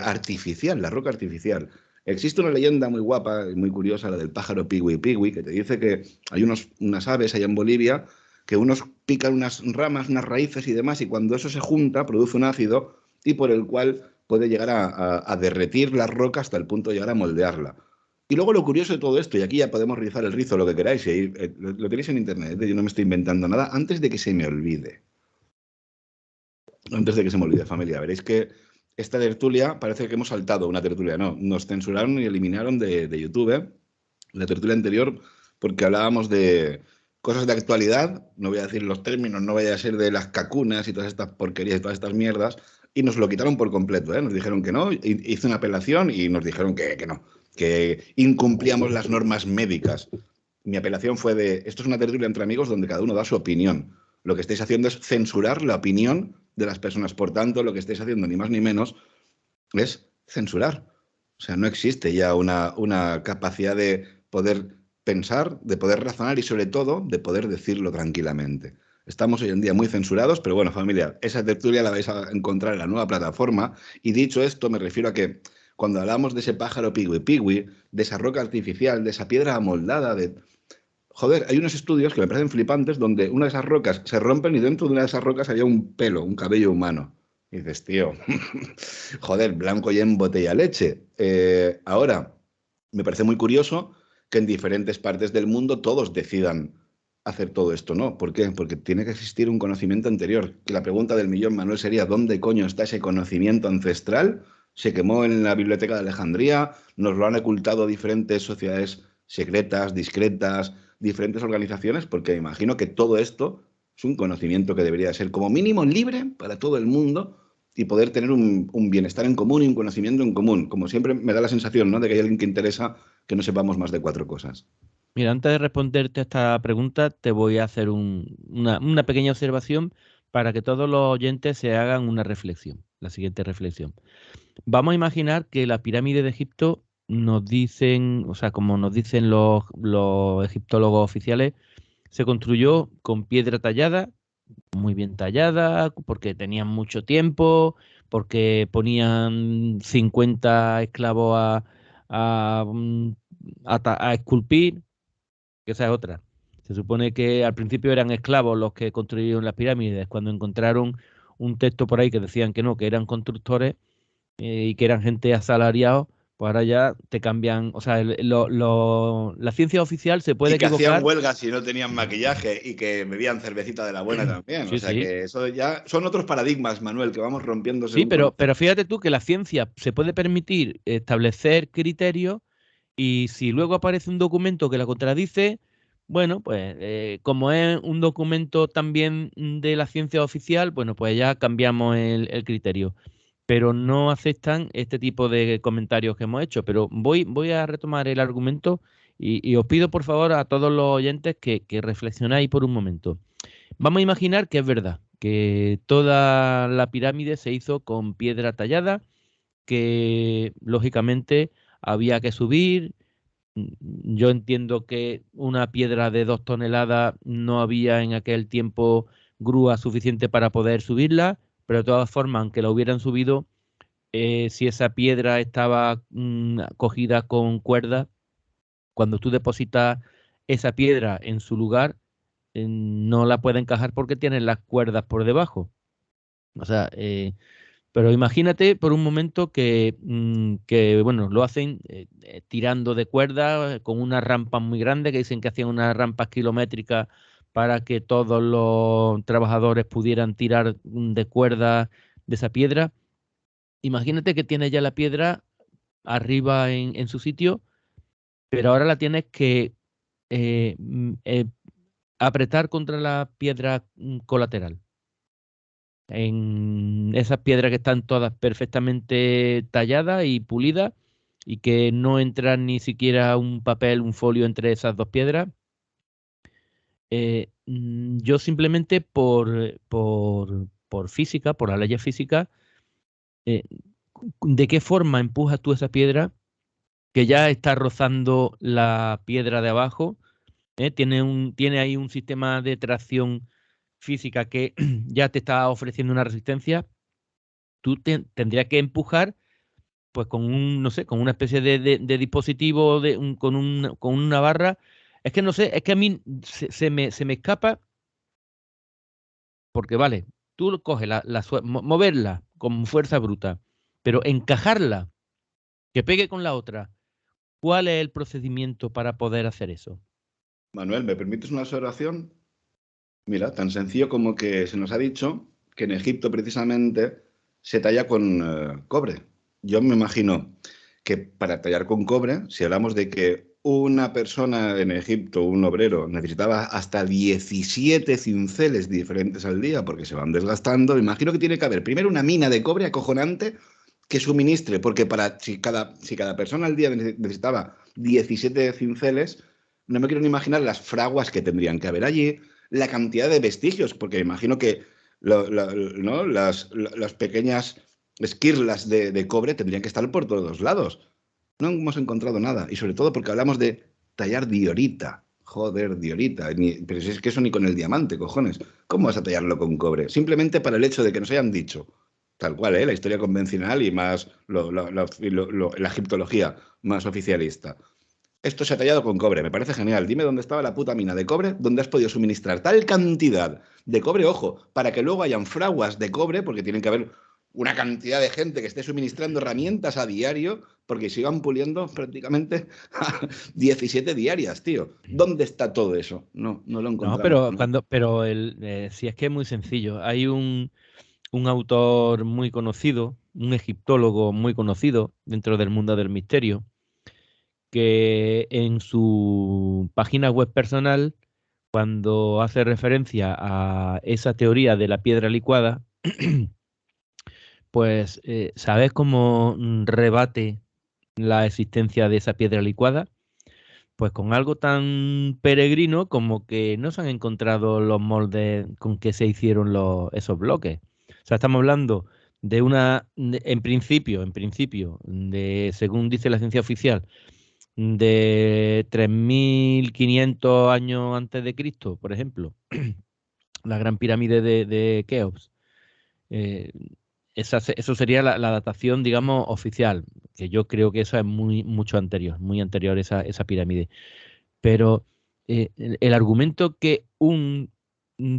artificial, la roca artificial. Existe una leyenda muy guapa y muy curiosa, la del pájaro Pigui Pigui, que te dice que hay unas aves allá en Bolivia que unos pican unas ramas, unas raíces y demás, y cuando eso se junta produce un ácido y por el cual puede llegar a derretir la roca hasta el punto de llegar a moldearla. Y luego lo curioso de todo esto, y aquí ya podemos rizar el rizo, lo que queráis, y ahí, lo tenéis en internet, yo no me estoy inventando nada, antes de que se me olvide. Antes de que se me olvide, familia, veréis que esta tertulia parece que hemos saltado una tertulia, no, nos censuraron y eliminaron de YouTube la tertulia anterior porque hablábamos de cosas de actualidad, no voy a decir los términos, no vaya a ser de las cacunas y todas estas porquerías y todas estas mierdas, y nos lo quitaron por completo, ¿eh? Nos dijeron que no, hice una apelación y nos dijeron que no, que incumplíamos las normas médicas. Mi apelación fue de, esto es una tertulia entre amigos donde cada uno da su opinión. Lo que estáis haciendo es censurar la opinión de las personas. Por tanto, lo que estáis haciendo, ni más ni menos, es censurar. O sea, no existe ya una capacidad de poder pensar, de poder razonar y sobre todo de poder decirlo tranquilamente. Estamos hoy en día muy censurados, pero bueno, familia, esa tertulia la vais a encontrar en la nueva plataforma. Y dicho esto, me refiero a que cuando hablamos de ese pájaro pigui pigui, de esa roca artificial, de esa piedra amoldada, de... Joder, hay unos estudios que me parecen flipantes donde una de esas rocas se rompen y dentro de una de esas rocas había un pelo, un cabello humano. Y dices, tío, joder, blanco y en botella leche. Ahora, me parece muy curioso que en diferentes partes del mundo todos decidan hacer todo esto, ¿no? ¿Por qué? Porque tiene que existir un conocimiento anterior. Que la pregunta del millón, Manuel, sería, ¿dónde coño está ese conocimiento ancestral? Se quemó en la biblioteca de Alejandría, nos lo han ocultado diferentes sociedades secretas, discretas, diferentes organizaciones, porque imagino que todo esto es un conocimiento que debería ser como mínimo libre para todo el mundo y poder tener un bienestar en común y un conocimiento en común. Como siempre me da la sensación, ¿no?, de que hay alguien que interesa que no sepamos más de 4 cosas. Mira, antes de responderte a esta pregunta, te voy a hacer una pequeña observación para que todos los oyentes se hagan una reflexión, la siguiente reflexión. Vamos a imaginar que la pirámide de Egipto nos dicen, o sea, como nos dicen los egiptólogos oficiales, se construyó con piedra tallada, muy bien tallada, porque tenían mucho tiempo, porque ponían 50 esclavos a, mm, a esculpir, que esa es otra. Se supone que al principio eran esclavos los que construyeron las pirámides, cuando encontraron un texto por ahí que decían que no, que eran constructores y que eran gente asalariados, pues ahora ya te cambian, o sea, la ciencia oficial se puede Y que hacían equivocar. huelgas si no tenían maquillaje y que bebían cervecita de la buena también. O Sí, sea sí. que eso ya son otros paradigmas, Manuel, que vamos rompiendo Sí, según con... pero fíjate tú que la ciencia se puede permitir establecer criterios y si luego aparece un documento que la contradice, bueno, pues como es un documento también de la ciencia oficial, bueno, pues ya cambiamos el criterio. Pero no aceptan este tipo de comentarios que hemos hecho. Pero voy a retomar el argumento y os pido por favor a todos los oyentes que reflexionáis por un momento. Vamos a imaginar que es verdad, que toda la pirámide se hizo con piedra tallada, que lógicamente había que subir. Yo entiendo que una piedra de 2 toneladas no había en aquel tiempo grúa suficiente para poder subirla, pero de todas formas, aunque la hubieran subido, si esa piedra estaba cogida con cuerda, cuando tú depositas esa piedra en su lugar, no la puede encajar porque tiene las cuerdas por debajo. O sea, pero imagínate por un momento que bueno, lo hacen tirando de cuerda con una rampa muy grande, que dicen que hacían unas rampas kilométricas para que todos los trabajadores pudieran tirar de cuerda de esa piedra. Imagínate que tienes ya la piedra arriba en su sitio, pero ahora la tienes que eh, mm, eh, apretar contra la piedra colateral. en esas piedras que están todas perfectamente talladas y pulidas y que no entra ni siquiera un papel, un folio entre esas dos piedras. Yo simplemente por física, por la ley física, eh, ¿de qué forma empujas tú esa piedra que ya está rozando la piedra de abajo? Tiene ahí un sistema de tracción física que ya te está ofreciendo una resistencia. Tú tendrías que empujar pues con un, no sé, con una especie de dispositivo, con una barra. Es que no sé, es que a mí se me escapa, porque vale, tú coges moverla con fuerza bruta, pero encajarla, que pegue con la otra, ¿cuál es el procedimiento para poder hacer eso? Manuel, ¿me permites una observación? Mira, tan sencillo como que se nos ha dicho que en Egipto precisamente se talla con cobre. Yo me imagino que para tallar con cobre, si hablamos de que una persona en Egipto, un obrero, necesitaba hasta 17 cinceles diferentes al día porque se van desgastando, me imagino que tiene que haber primero una mina de cobre acojonante que suministre, porque si cada persona al día necesitaba 17 cinceles, no me quiero ni imaginar las fraguas que tendrían que haber allí, la cantidad de vestigios, porque me imagino que ¿no? Las pequeñas esquirlas de cobre tendrían que estar por todos lados. No hemos encontrado nada. Y sobre todo porque hablamos de tallar diorita. Joder, diorita. Pero si es que eso ni con el diamante, cojones. ¿Cómo vas a tallarlo con cobre? Simplemente para el hecho de que nos hayan dicho, tal cual, la historia convencional y más la egiptología más oficialista. Esto se ha tallado con cobre, me parece genial. Dime dónde estaba la puta mina de cobre, donde has podido suministrar tal cantidad de cobre, ojo, para que luego hayan fraguas de cobre, porque tienen que haber una cantidad de gente que esté suministrando herramientas a diario, porque se iban puliendo prácticamente a 17 diarias, tío. ¿Dónde está todo eso? No, no lo No, encontramos. pero si es que es muy sencillo. Hay un autor muy conocido, un egiptólogo muy conocido dentro del mundo del misterio, que en su página web personal, cuando hace referencia a esa teoría de la piedra licuada, pues ¿sabes cómo rebate la existencia de esa piedra licuada? Pues con algo tan peregrino como que no se han encontrado los moldes con que se hicieron esos bloques. O sea, estamos hablando de en principio, según dice la ciencia oficial, de 3.500 años antes de Cristo, por ejemplo, la Gran Pirámide de Keops. Eh, eso sería la datación, digamos, oficial, que yo creo que eso es muy anterior esa pirámide. Pero el argumento que un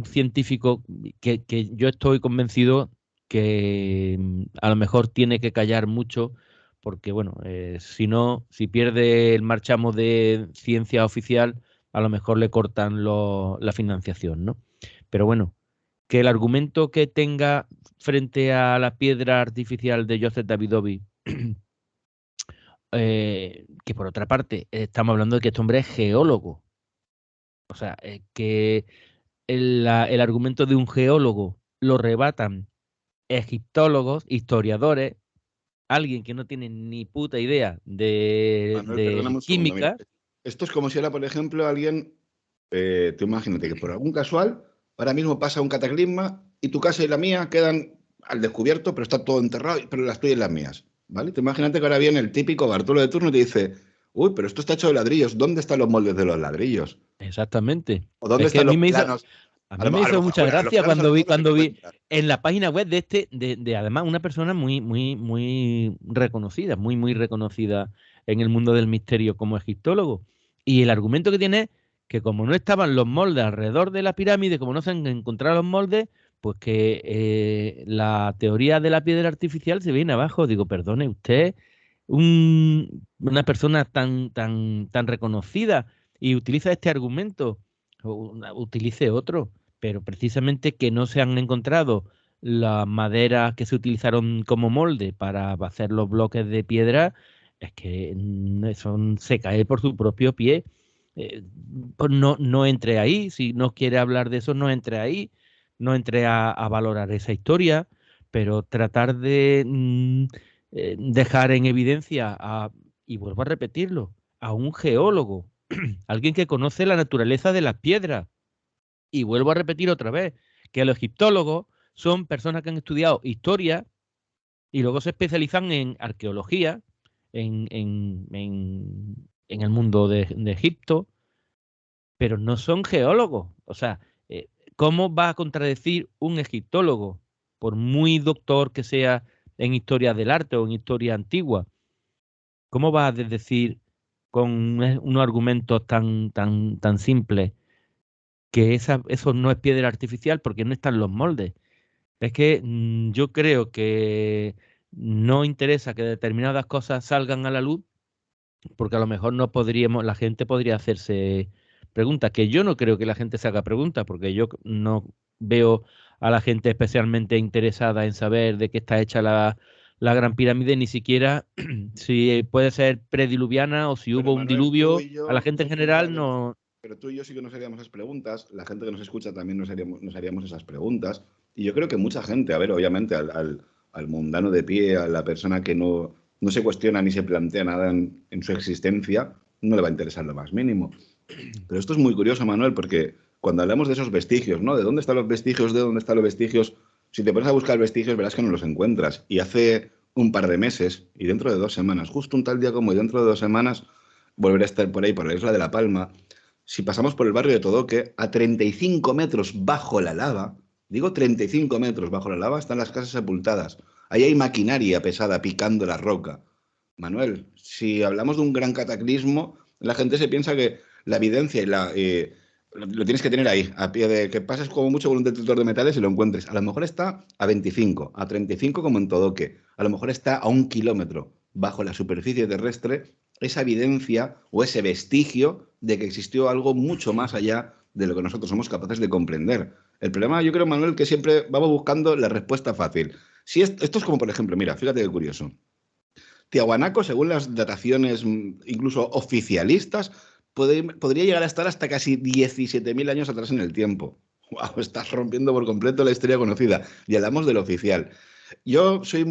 científico, que yo estoy convencido que a lo mejor tiene que callar mucho, porque bueno, si no, si pierde el marchamo de ciencia oficial, a lo mejor le cortan la financiación, ¿no? Pero bueno, que el argumento que tenga frente a la piedra artificial de Joseph Davidovi, que por otra parte estamos hablando de que este hombre es geólogo. O sea, que el argumento de un geólogo lo rebatan egiptólogos, historiadores, alguien que no tiene ni puta idea de, Manuel, de perdóname un segundo. Mira, química. esto es como si era, por ejemplo, alguien, tú imagínate que por algún casual, ahora mismo pasa un cataclisma y tu casa y la mía quedan al descubierto, pero está todo enterrado, pero las tuyas y las mías, ¿vale? Tú imagínate que ahora viene el típico Bartolo de turno y te dice, uy, pero esto está hecho de ladrillos, ¿dónde están los moldes de los ladrillos? Exactamente. ¿O dónde Es que están los planos? a A mí lo, me a lo hizo mejor, mucha bueno, los gracia planos a lo mejor los cuando vi encuentras. en la página web de además una persona muy reconocida, muy reconocida en el mundo del misterio como egiptólogo. Y el argumento que tiene es que como no estaban los moldes alrededor de la pirámide, como no se han encontrado los moldes, pues que la teoría de la piedra artificial se viene abajo. Digo, perdone usted, una persona tan reconocida y utiliza este argumento, utilice otro, pero precisamente que no se han encontrado las maderas que se utilizaron como molde para hacer los bloques de piedra, es que se cae por su propio pie. Pues no entre ahí, si no quiere hablar de eso, no entre ahí. no entré a valorar esa historia, pero tratar de dejar en evidencia, y vuelvo a repetirlo, a un geólogo, alguien que conoce la naturaleza de las piedras. Y vuelvo a repetir otra vez, que los egiptólogos son personas que han estudiado historia y luego se especializan en arqueología, en el mundo de Egipto, pero no son geólogos. O sea, ¿cómo va a contradecir un egiptólogo, por muy doctor que sea en historia del arte o en historia antigua? ¿Cómo va a decir con unos argumentos tan simples que eso no es piedra artificial porque no están los moldes? Es que yo creo que no interesa que determinadas cosas salgan a la luz porque a lo mejor no podríamos, la gente podría hacerse preguntas, que yo no creo que la gente se haga preguntas, porque yo no veo a la gente especialmente interesada en saber de qué está hecha la Gran Pirámide, ni siquiera si puede ser prediluviana o si Pero hubo un Manuel, tú diluvio. y A la yo gente en nos general preguntaríamos, no. pero tú y yo sí que nos haríamos esas preguntas, la gente que nos escucha también nos haríamos esas preguntas, y yo creo que mucha gente, a ver, obviamente al mundano de pie, a la persona que no se cuestiona ni se plantea nada en su existencia, no le va a interesar lo más mínimo. Pero esto es muy curioso, Manuel, porque cuando hablamos de esos vestigios, ¿no? ¿De dónde están los vestigios? ¿De dónde están los vestigios? Si te pones a buscar vestigios, verás que no los encuentras. Y hace un par de meses, y dentro de 2 semanas, justo un tal día como hoy, dentro de 2 semanas, volveré a estar por ahí, por la isla de La Palma. Si pasamos por el barrio de Todoque, a 35 metros bajo la lava, digo 35 metros bajo la lava, están las casas sepultadas. Ahí hay maquinaria pesada picando la roca. Manuel, si hablamos de un gran cataclismo, la gente se piensa que la evidencia lo tienes que tener ahí, a pie de que pases como mucho con un detector de metales y lo encuentres. A lo mejor está a 25, a 35 como en Todoque. A lo mejor está a 1 kilómetro bajo la superficie terrestre esa evidencia o ese vestigio de que existió algo mucho más allá de lo que nosotros somos capaces de comprender. El problema, yo creo, Manuel, que siempre vamos buscando la respuesta fácil. Si esto es como, por ejemplo, mira, fíjate qué curioso. Tiahuanaco, según las dataciones incluso oficialistas, podría llegar a estar hasta casi 17.000 años atrás en el tiempo. ¡Wow! Estás rompiendo por completo la historia conocida. Y hablamos del oficial. Yo soy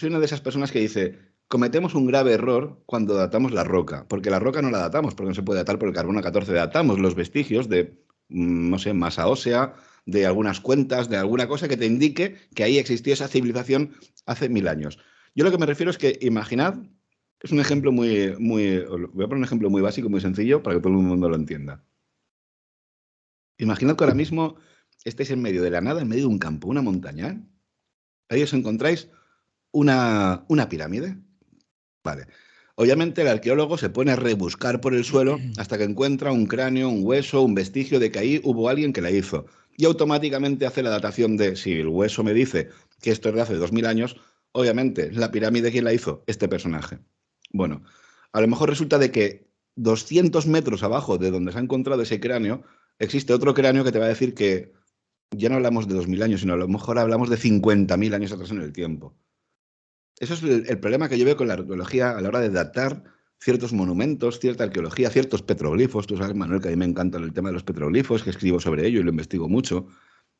una de esas personas que dice, cometemos un grave error cuando datamos la roca, porque la roca no la datamos, porque no se puede datar por el carbono 14, datamos los vestigios de, no sé, masa ósea, de algunas cuentas, de alguna cosa que te indique que ahí existió esa civilización hace 1000 años. Yo lo que me refiero es que imaginad, es un ejemplo voy a poner un ejemplo muy básico, muy sencillo, para que todo el mundo lo entienda. Imaginad que ahora mismo estáis en medio de la nada, en medio de un campo, una montaña. Ahí os encontráis una pirámide. Vale. Obviamente el arqueólogo se pone a rebuscar por el suelo hasta que encuentra un cráneo, un hueso, un vestigio de que ahí hubo alguien que la hizo. Y automáticamente hace la datación de, si el hueso me dice que esto es de hace 2000 años, obviamente la pirámide, ¿quién la hizo? Este personaje. Bueno, a lo mejor resulta de que 200 metros abajo de donde se ha encontrado ese cráneo, existe otro cráneo que te va a decir que ya no hablamos de 2000 años, sino a lo mejor hablamos de 50.000 años atrás en el tiempo. Eso es el problema que yo veo con la arqueología a la hora de datar ciertos monumentos, cierta arqueología, ciertos petroglifos. Tú sabes, Manuel, que a mí me encanta el tema de los petroglifos, que escribo sobre ello y lo investigo mucho.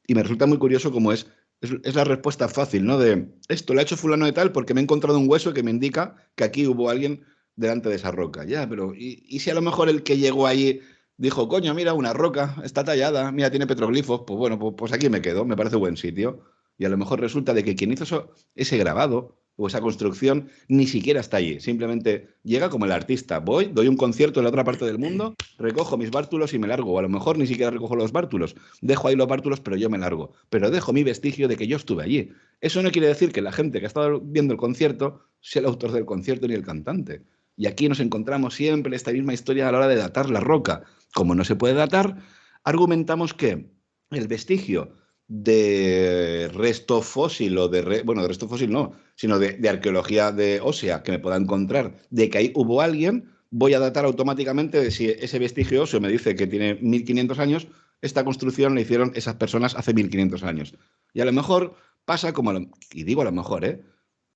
Y me resulta muy curioso cómo es la respuesta fácil, ¿no? De esto lo ha hecho fulano de tal porque me he encontrado un hueso que me indica que aquí hubo alguien delante de esa roca. Ya, pero ¿y si a lo mejor el que llegó allí dijo, coño, mira, una roca, está tallada, mira, tiene petroglifos, pues bueno, pues aquí me quedo, me parece buen sitio. Y a lo mejor resulta de que quien hizo ese grabado o esa construcción ni siquiera está allí. Simplemente llega como el artista. Voy, doy un concierto en la otra parte del mundo, recojo mis bártulos y me largo. O a lo mejor ni siquiera recojo los bártulos. Dejo ahí los bártulos, pero yo me largo. Pero dejo mi vestigio de que yo estuve allí. Eso no quiere decir que la gente que ha estado viendo el concierto sea el autor del concierto ni el cantante. Y aquí nos encontramos siempre esta misma historia a la hora de datar la roca. Como no se puede datar, argumentamos que el vestigio de resto fósil o bueno, de resto fósil no, sino de arqueología de ósea que me pueda encontrar, de que ahí hubo alguien, voy a datar automáticamente de si ese vestigio óseo me dice que tiene 1500 años, esta construcción la hicieron esas personas hace 1500 años. Y a lo mejor pasa como, y digo a lo mejor,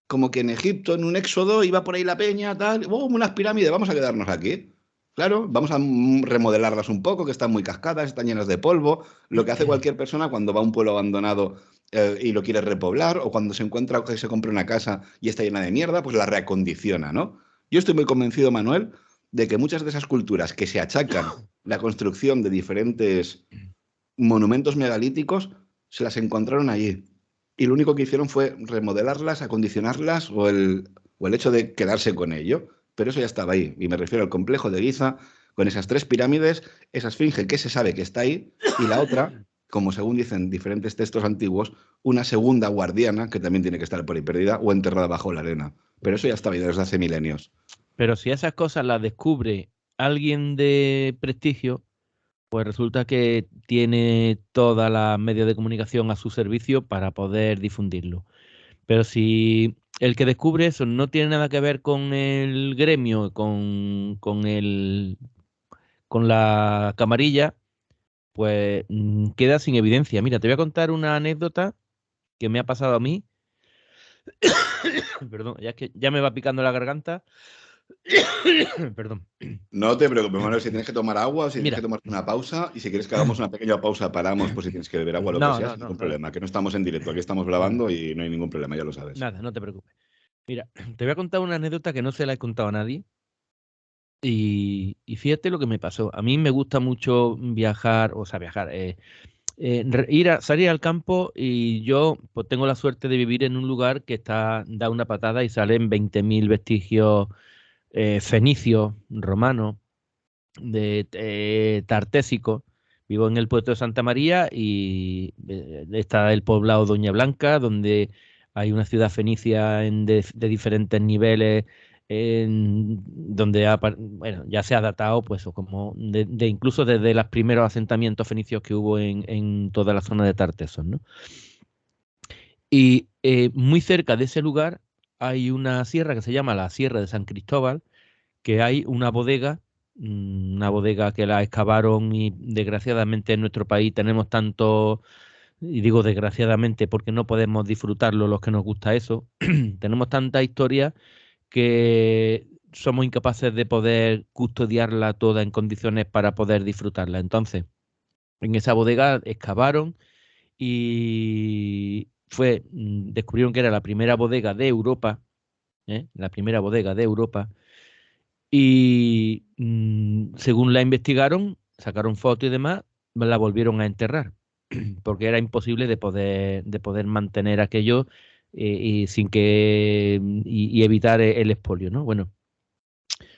como que en Egipto, en un éxodo, iba por ahí la peña, tal, unas pirámides, vamos a quedarnos aquí. Claro, vamos a remodelarlas un poco, que están muy cascadas, están llenas de polvo. Lo que hace cualquier persona cuando va a un pueblo abandonado y lo quiere repoblar, o cuando se encuentra que se compra una casa y está llena de mierda, pues la reacondiciona, ¿no? Yo estoy muy convencido, Manuel, de que muchas de esas culturas que se achacan la construcción de diferentes monumentos megalíticos se las encontraron allí. Y lo único que hicieron fue remodelarlas, acondicionarlas o el hecho de quedarse con ello. Pero eso ya estaba ahí. Y me refiero al complejo de Giza, con esas 3 pirámides, esa esfinge que se sabe que está ahí, y la otra, como según dicen diferentes textos antiguos, una segunda guardiana que también tiene que estar por ahí perdida o enterrada bajo la arena. Pero eso ya estaba ahí desde hace milenios. Pero si esas cosas las descubre alguien de prestigio, pues resulta que tiene todas las medios de comunicación a su servicio para poder difundirlo. Pero si el que descubre eso no tiene nada que ver con el gremio, con la camarilla, pues queda sin evidencia. Mira, te voy a contar una anécdota que me ha pasado a mí. Perdón, ya es que ya me va picando la garganta. Perdón. No te preocupes, Manuel, si tienes que tomar agua, si tienes que Mira, tomar una pausa, y si quieres que hagamos una pequeña pausa, paramos por si tienes que beber agua, lo que no, sea, no, sin no, ningún nada, problema, que no estamos en directo, aquí estamos nada, grabando y no hay ningún problema, ya lo sabes. nada, no te preocupes. Mira, te voy a contar una anécdota que no se la he contado a nadie. Y fíjate lo que me pasó. A mí me gusta mucho viajar, o sea, viajar, salir al campo, y yo pues tengo la suerte de vivir en un lugar que da una patada y salen 20.000 vestigios fenicios, romanos, tartésicos. Vivo en el puerto de Santa María y está el poblado Doña Blanca, donde hay una ciudad fenicia de diferentes niveles, donde bueno, ya se ha datado, pues, o como incluso desde los primeros asentamientos fenicios que hubo en toda la zona de Tartesos, ¿no? Y muy cerca de ese lugar hay una sierra que se llama la Sierra de San Cristóbal, que hay una bodega que la excavaron, y desgraciadamente en nuestro país tenemos tanto, y digo desgraciadamente porque no podemos disfrutarlo los que nos gusta eso, tenemos tanta historia que somos incapaces de poder custodiarla toda en condiciones para poder disfrutarla. Entonces, en esa bodega excavaron y descubrieron que era la primera bodega de Europa, la primera bodega de Europa. Y según la investigaron, sacaron fotos y demás, la volvieron a enterrar, porque era imposible de poder mantener aquello, y sin y evitar el expolio, ¿no? Bueno,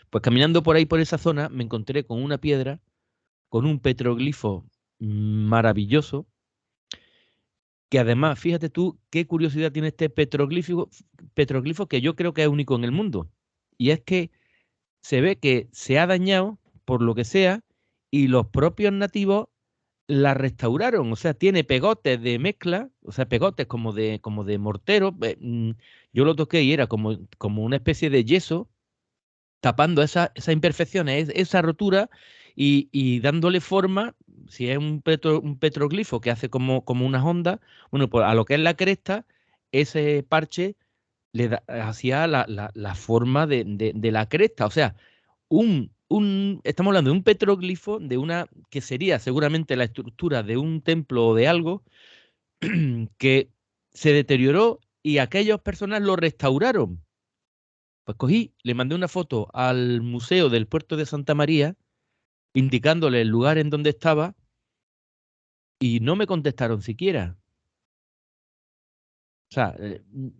pues caminando por ahí por esa zona me encontré con una piedra, con un petroglifo maravilloso, que además, fíjate tú qué curiosidad tiene este petroglifo, que yo creo que es único en el mundo. Y es que se ve que se ha dañado por lo que sea, y los propios nativos la restauraron. O sea, tiene pegotes de mezcla, o sea, pegotes como de mortero. Yo lo toqué y era como una especie de yeso tapando esas imperfecciones, esa rotura, y dándole forma. Si es un petroglifo que hace como unas ondas, bueno, pues a lo que es la cresta, ese parche hacía la forma de la cresta. O sea, estamos hablando de un petroglifo, que sería seguramente la estructura de un templo o de algo, que se deterioró y aquellas personas lo restauraron. Pues cogí, le mandé una foto al Museo del Puerto de Santa María, indicándole el lugar en donde estaba, y no me contestaron siquiera. O sea,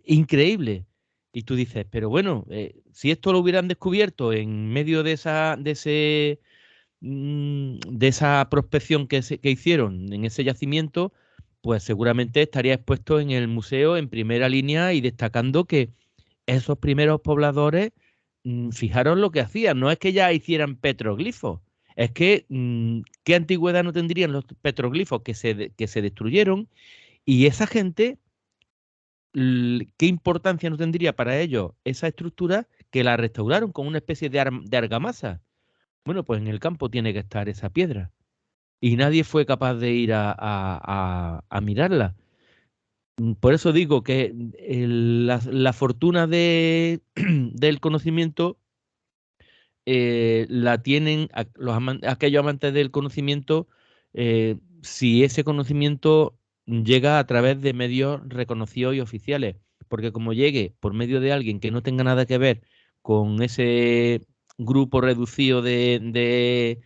increíble. Y tú dices, pero bueno, si esto lo hubieran descubierto en medio de esa prospección que hicieron en ese yacimiento, pues seguramente estaría expuesto en el museo en primera línea, y destacando que esos primeros pobladores, fijaros lo que hacían. No es que ya hicieran petroglifos, es que qué antigüedad no tendrían los petroglifos que se destruyeron, y esa gente, qué importancia no tendría para ellos esa estructura que la restauraron con una especie de argamasa. Bueno, pues en el campo tiene que estar esa piedra, y nadie fue capaz de ir a mirarla. Por eso digo que la fortuna del conocimiento la tienen aquellos amantes del conocimiento, si ese conocimiento llega a través de medios reconocidos y oficiales, porque como llegue por medio de alguien que no tenga nada que ver con ese grupo reducido de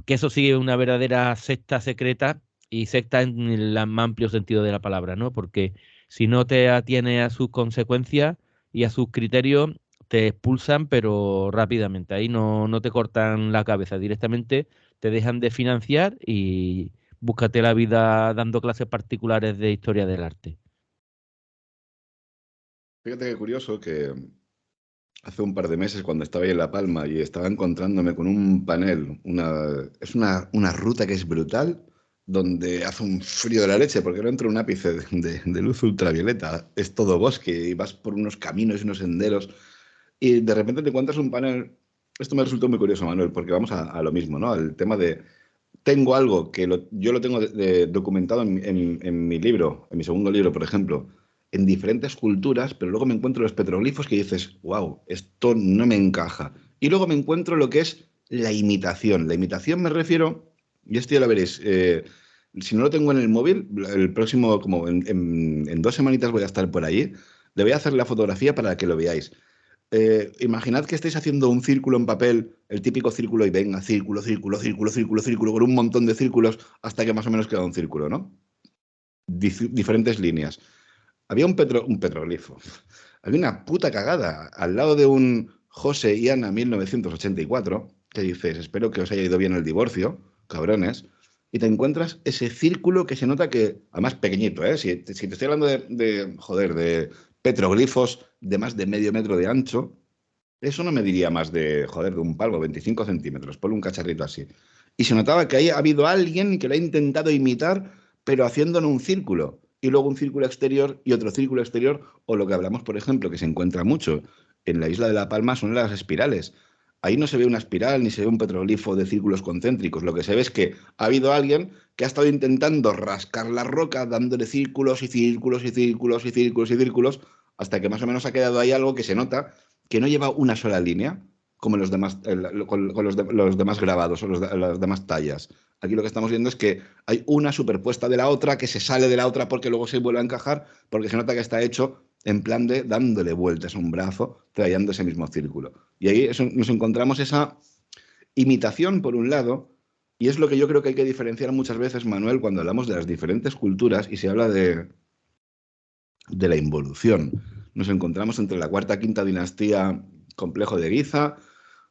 que eso sigue una verdadera secta secreta, y secta en el más amplio sentido de la palabra, ¿no? Porque si no te atienes a sus consecuencias y a sus criterios, te expulsan, pero rápidamente. Ahí no te cortan la cabeza directamente, te dejan de financiar y búscate la vida dando clases particulares de historia del arte. Fíjate qué curioso que hace un par de meses, cuando estaba ahí en La Palma y estaba encontrándome con un panel, es una ruta que es brutal, donde hace un frío de la leche, porque no entra un ápice de luz ultravioleta, es todo bosque y vas por unos caminos y unos senderos, y de repente te encuentras un panel. Esto me resultó muy curioso, Manuel, porque vamos a lo mismo, ¿no? Al tema de, tengo algo que yo lo tengo documentado en mi libro, en mi segundo libro, por ejemplo, en diferentes culturas, pero luego me encuentro los petroglifos que dices, wow, esto no me encaja. Y luego me encuentro lo que es la imitación. La imitación me refiero, y esto ya lo veréis, si no lo tengo en el móvil, el próximo, como en 2 semanitas voy a estar por allí, le voy a hacer la fotografía para que lo veáis. Imaginad que estáis haciendo un círculo en papel, el típico círculo, y venga, círculo, círculo, círculo, círculo, círculo, con un montón de círculos hasta que más o menos queda un círculo, ¿no? Diferentes líneas. Había un petroglifo. Había una puta cagada al lado de un José y Ana 1984, que dices, espero que os haya ido bien el divorcio, cabrones, y te encuentras ese círculo que se nota que, además pequeñito, ¿eh? Si te estoy hablando joder, de petroglifos de más de medio metro de ancho, eso no me diría más de, joder, de un palmo, 25 centímetros, ponle un cacharrito así. Y se notaba que ahí ha habido alguien que lo ha intentado imitar, pero haciendo en un círculo. Y luego un círculo exterior y otro círculo exterior, o lo que hablamos, por ejemplo, que se encuentra mucho en la isla de La Palma, son las espirales. Ahí no se ve una espiral ni se ve un petroglifo de círculos concéntricos. Lo que se ve es que ha habido alguien que ha estado intentando rascar la roca, dándole círculos y círculos y círculos y círculos y círculos, hasta que más o menos ha quedado ahí algo que se nota que no lleva una sola línea, como los demás, con los demás grabados o las demás tallas. Aquí lo que estamos viendo es que hay una superpuesta de la otra que se sale de la otra porque luego se vuelve a encajar, porque se nota que está hecho en plan de dándole vueltas a un brazo, trayendo ese mismo círculo. Y ahí nos encontramos esa imitación, por un lado, y es lo que yo creo que hay que diferenciar muchas veces, Manuel, cuando hablamos de las diferentes culturas y se habla de la involución. Nos encontramos entre la cuarta y quinta dinastía, complejo de Giza.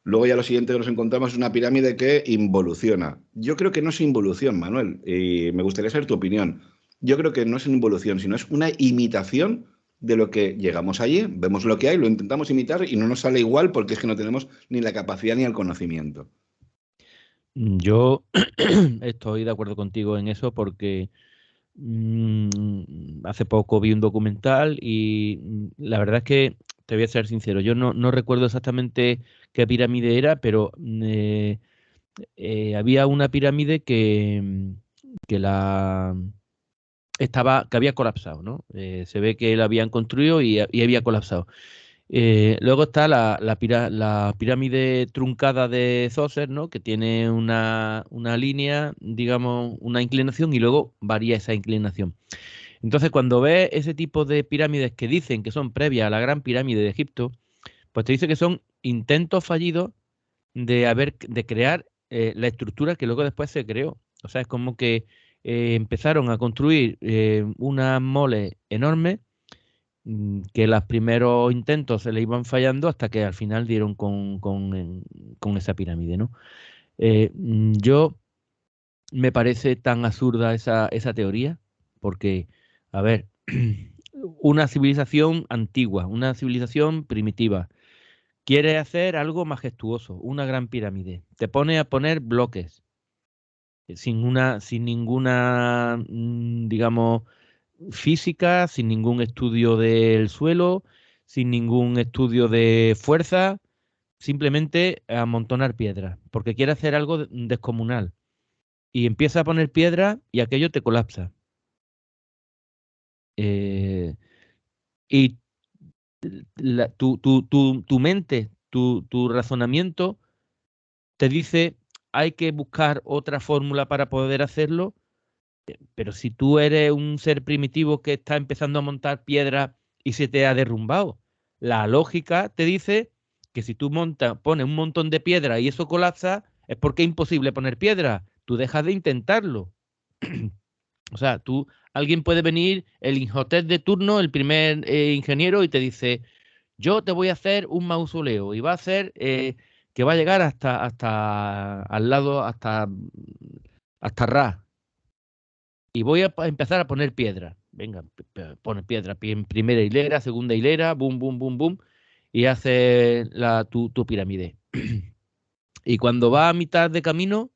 Luego ya lo siguiente que nos encontramos es una pirámide que involuciona. Yo creo que no es involución, Manuel, y me gustaría saber tu opinión. Yo creo que no es una involución, sino es una imitación de lo que llegamos allí, vemos lo que hay, lo intentamos imitar y no nos sale igual porque es que no tenemos ni la capacidad ni el conocimiento. Yo estoy de acuerdo contigo en eso porque hace poco vi un documental y la verdad es que te voy a ser sincero, yo no recuerdo exactamente qué pirámide era, pero había una pirámide que la que había colapsado, ¿no? Se ve que la habían construido y había colapsado. Luego está la pirámide truncada de Zoser, ¿no? Que tiene una línea, digamos, una inclinación y luego varía esa inclinación. Entonces, cuando ves ese tipo de pirámides que dicen que son previas a la Gran Pirámide de Egipto, pues te dice que son intentos fallidos de crear la estructura que luego después se creó. O sea, es como que empezaron a construir unas moles enormes, que los primeros intentos se le iban fallando hasta que al final dieron con esa pirámide, ¿no? Yo me parece tan absurda esa teoría, porque, a ver, una civilización antigua, una civilización primitiva, quiere hacer algo majestuoso, una gran pirámide, te pone a poner bloques, sin ninguna, digamos, física, sin ningún estudio del suelo, sin ningún estudio de fuerza, simplemente amontonar piedras, porque quiere hacer algo descomunal. Y empieza a poner piedra y aquello te colapsa. Eh, y tu mente, tu razonamiento te dice hay que buscar otra fórmula para poder hacerlo, pero si tú eres un ser primitivo que está empezando a montar piedras y se te ha derrumbado, la lógica te dice que si tú pones un montón de piedras y eso colapsa, es porque es imposible poner piedras. Tú dejas de intentarlo. O sea, alguien puede venir, el Imhotep de turno, el primer ingeniero, y te dice, yo te voy a hacer un mausoleo y va a hacer que va a llegar hasta al lado, hasta Ra. Y voy a empezar a poner piedra. Venga, pone piedra en primera hilera, segunda hilera, boom, boom, boom, boom, y hace tu pirámide. Y cuando va a mitad de camino,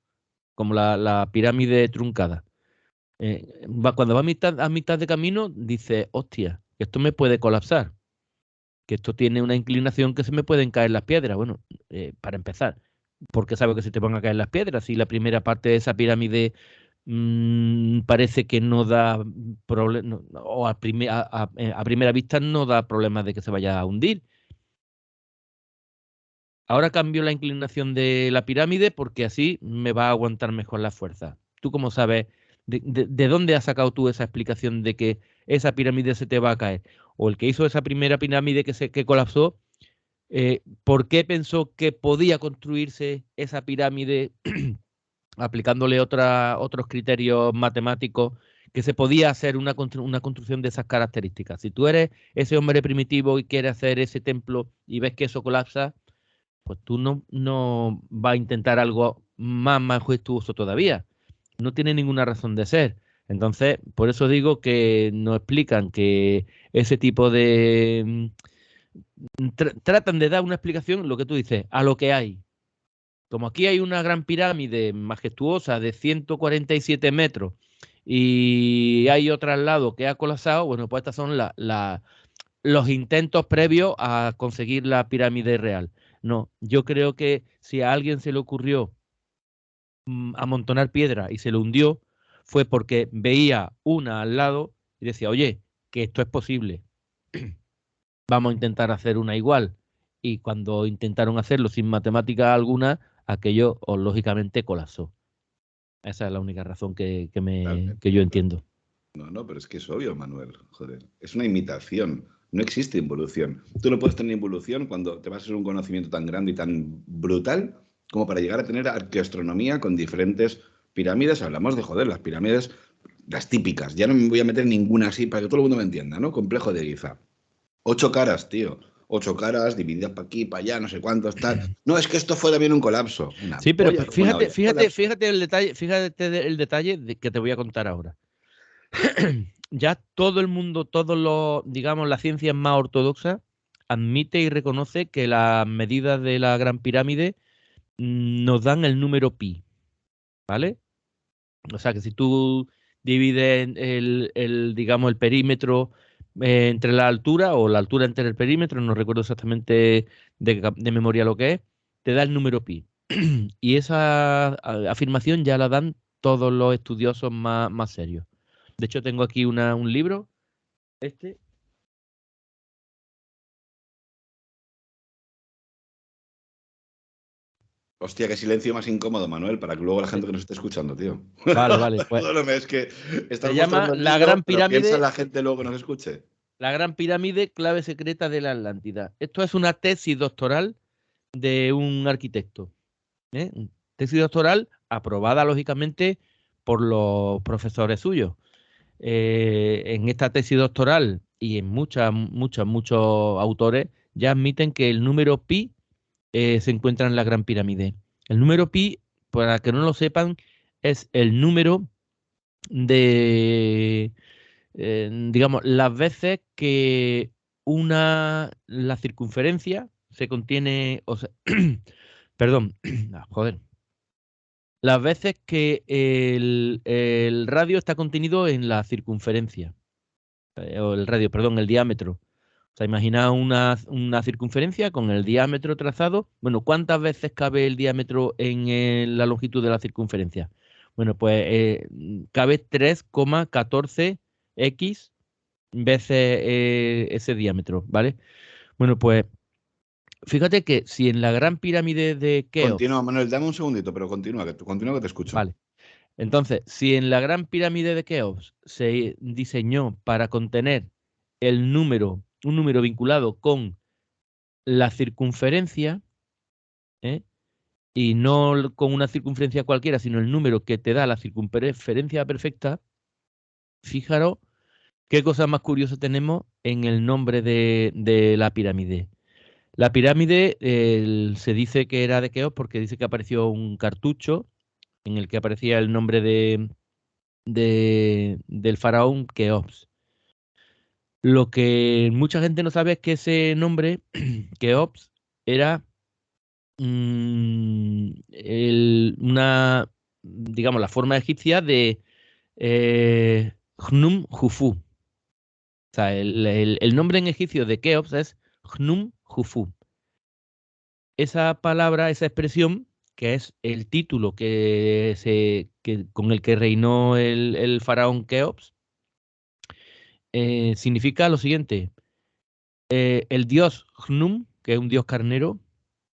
como la pirámide truncada, cuando va a mitad de camino, dice, hostia, esto me puede colapsar, que esto tiene una inclinación que se me pueden caer las piedras. Bueno, para empezar, ¿por qué sabe que se te van a caer las piedras? Si la primera parte de esa pirámide parece que no da problema, o a primera vista no da problemas de que se vaya a hundir. Ahora cambio la inclinación de la pirámide porque así me va a aguantar mejor la fuerza. ¿Tú cómo sabes? ¿De dónde has sacado tú esa explicación de que esa pirámide se te va a caer? O el que hizo esa primera pirámide que colapsó, ¿por qué pensó que podía construirse esa pirámide aplicándole otros criterios matemáticos, que se podía hacer una construcción de esas características? Si tú eres ese hombre primitivo y quieres hacer ese templo y ves que eso colapsa, pues tú no vas a intentar algo más majestuoso todavía. No tiene ninguna razón de ser. Entonces, por eso digo que nos explican que ese tipo de... tratan de dar una explicación, lo que tú dices, a lo que hay. Como aquí hay una gran pirámide majestuosa de 147 metros y hay otra al lado que ha colapsado, bueno, pues estas son los intentos previos a conseguir la pirámide real. No, yo creo que si a alguien se le ocurrió amontonar piedra y se lo hundió, fue porque veía una al lado y decía, oye, que esto es posible, vamos a intentar hacer una igual. Y cuando intentaron hacerlo sin matemática alguna, aquello lógicamente colapsó. Esa es la única razón que yo entiendo. No, pero es que es obvio, Manuel. Joder, es una imitación. No existe involución. Tú no puedes tener involución cuando te vas a hacer un conocimiento tan grande y tan brutal como para llegar a tener arqueoastronomía con diferentes pirámides. Hablamos de, joder, las pirámides, las típicas. Ya no me voy a meter ninguna así para que todo el mundo me entienda, ¿no? Complejo de Giza. 8 caras, tío. 8 caras divididas para aquí, para allá, no sé cuántos, tal. No, es que esto fue también un colapso. Sí, pero fíjate el detalle que te voy a contar ahora. Ya todo el mundo, digamos, las ciencias más ortodoxas admite y reconoce que las medidas de la Gran Pirámide nos dan el número pi, ¿vale? O sea que si tú divides digamos, el perímetro entre la altura o la altura entre el perímetro, no recuerdo exactamente de memoria lo que es, te da el número pi. Y esa afirmación ya la dan todos los estudiosos más serios. De hecho, tengo aquí un libro, este. Hostia, qué silencio más incómodo, Manuel, para que luego la gente que nos esté escuchando, tío. Vale. Pues, perdóname, es que se llama La Gran pero piensa Pirámide. la gente luego que nos escuche. La Gran Pirámide, clave secreta de la Atlántida. Esto es una tesis doctoral de un arquitecto. Tesis doctoral aprobada, lógicamente, por los profesores suyos. En esta tesis doctoral y en muchos autores ya admiten que el número pi se encuentra en la Gran Pirámide. El número pi, para que no lo sepan, es el número de, digamos, las veces que la circunferencia se contiene, o sea, perdón, joder, las veces que el radio está contenido en la circunferencia, o el radio, perdón, el diámetro. O sea, imagina una circunferencia con el diámetro trazado. Bueno, ¿cuántas veces cabe el diámetro en la longitud de la circunferencia? Bueno, pues cabe 3,14x veces ese diámetro, ¿vale? Bueno, pues Fíjate que si en la Gran Pirámide de Keops... Continúa, Manuel, dame un segundito, pero continúa que te escucho. Vale. Entonces, si en la Gran Pirámide de Keops se diseñó para contener un número vinculado con la circunferencia, ¿eh? Y no con una circunferencia cualquiera, sino el número que te da la circunferencia perfecta, fijaros qué cosa más curiosa tenemos en el nombre de la pirámide. La pirámide se dice que era de Keops porque dice que apareció un cartucho en el que aparecía el nombre del faraón Keops. Lo que mucha gente no sabe es que ese nombre, Keops, era digamos, la forma egipcia de Hnum Jufu. O sea, el nombre en egipcio de Keops es Hnum Jufu. Esa palabra, esa expresión, que es el título con el que reinó el faraón Keops, significa lo siguiente: el dios Hnum, que es un dios carnero,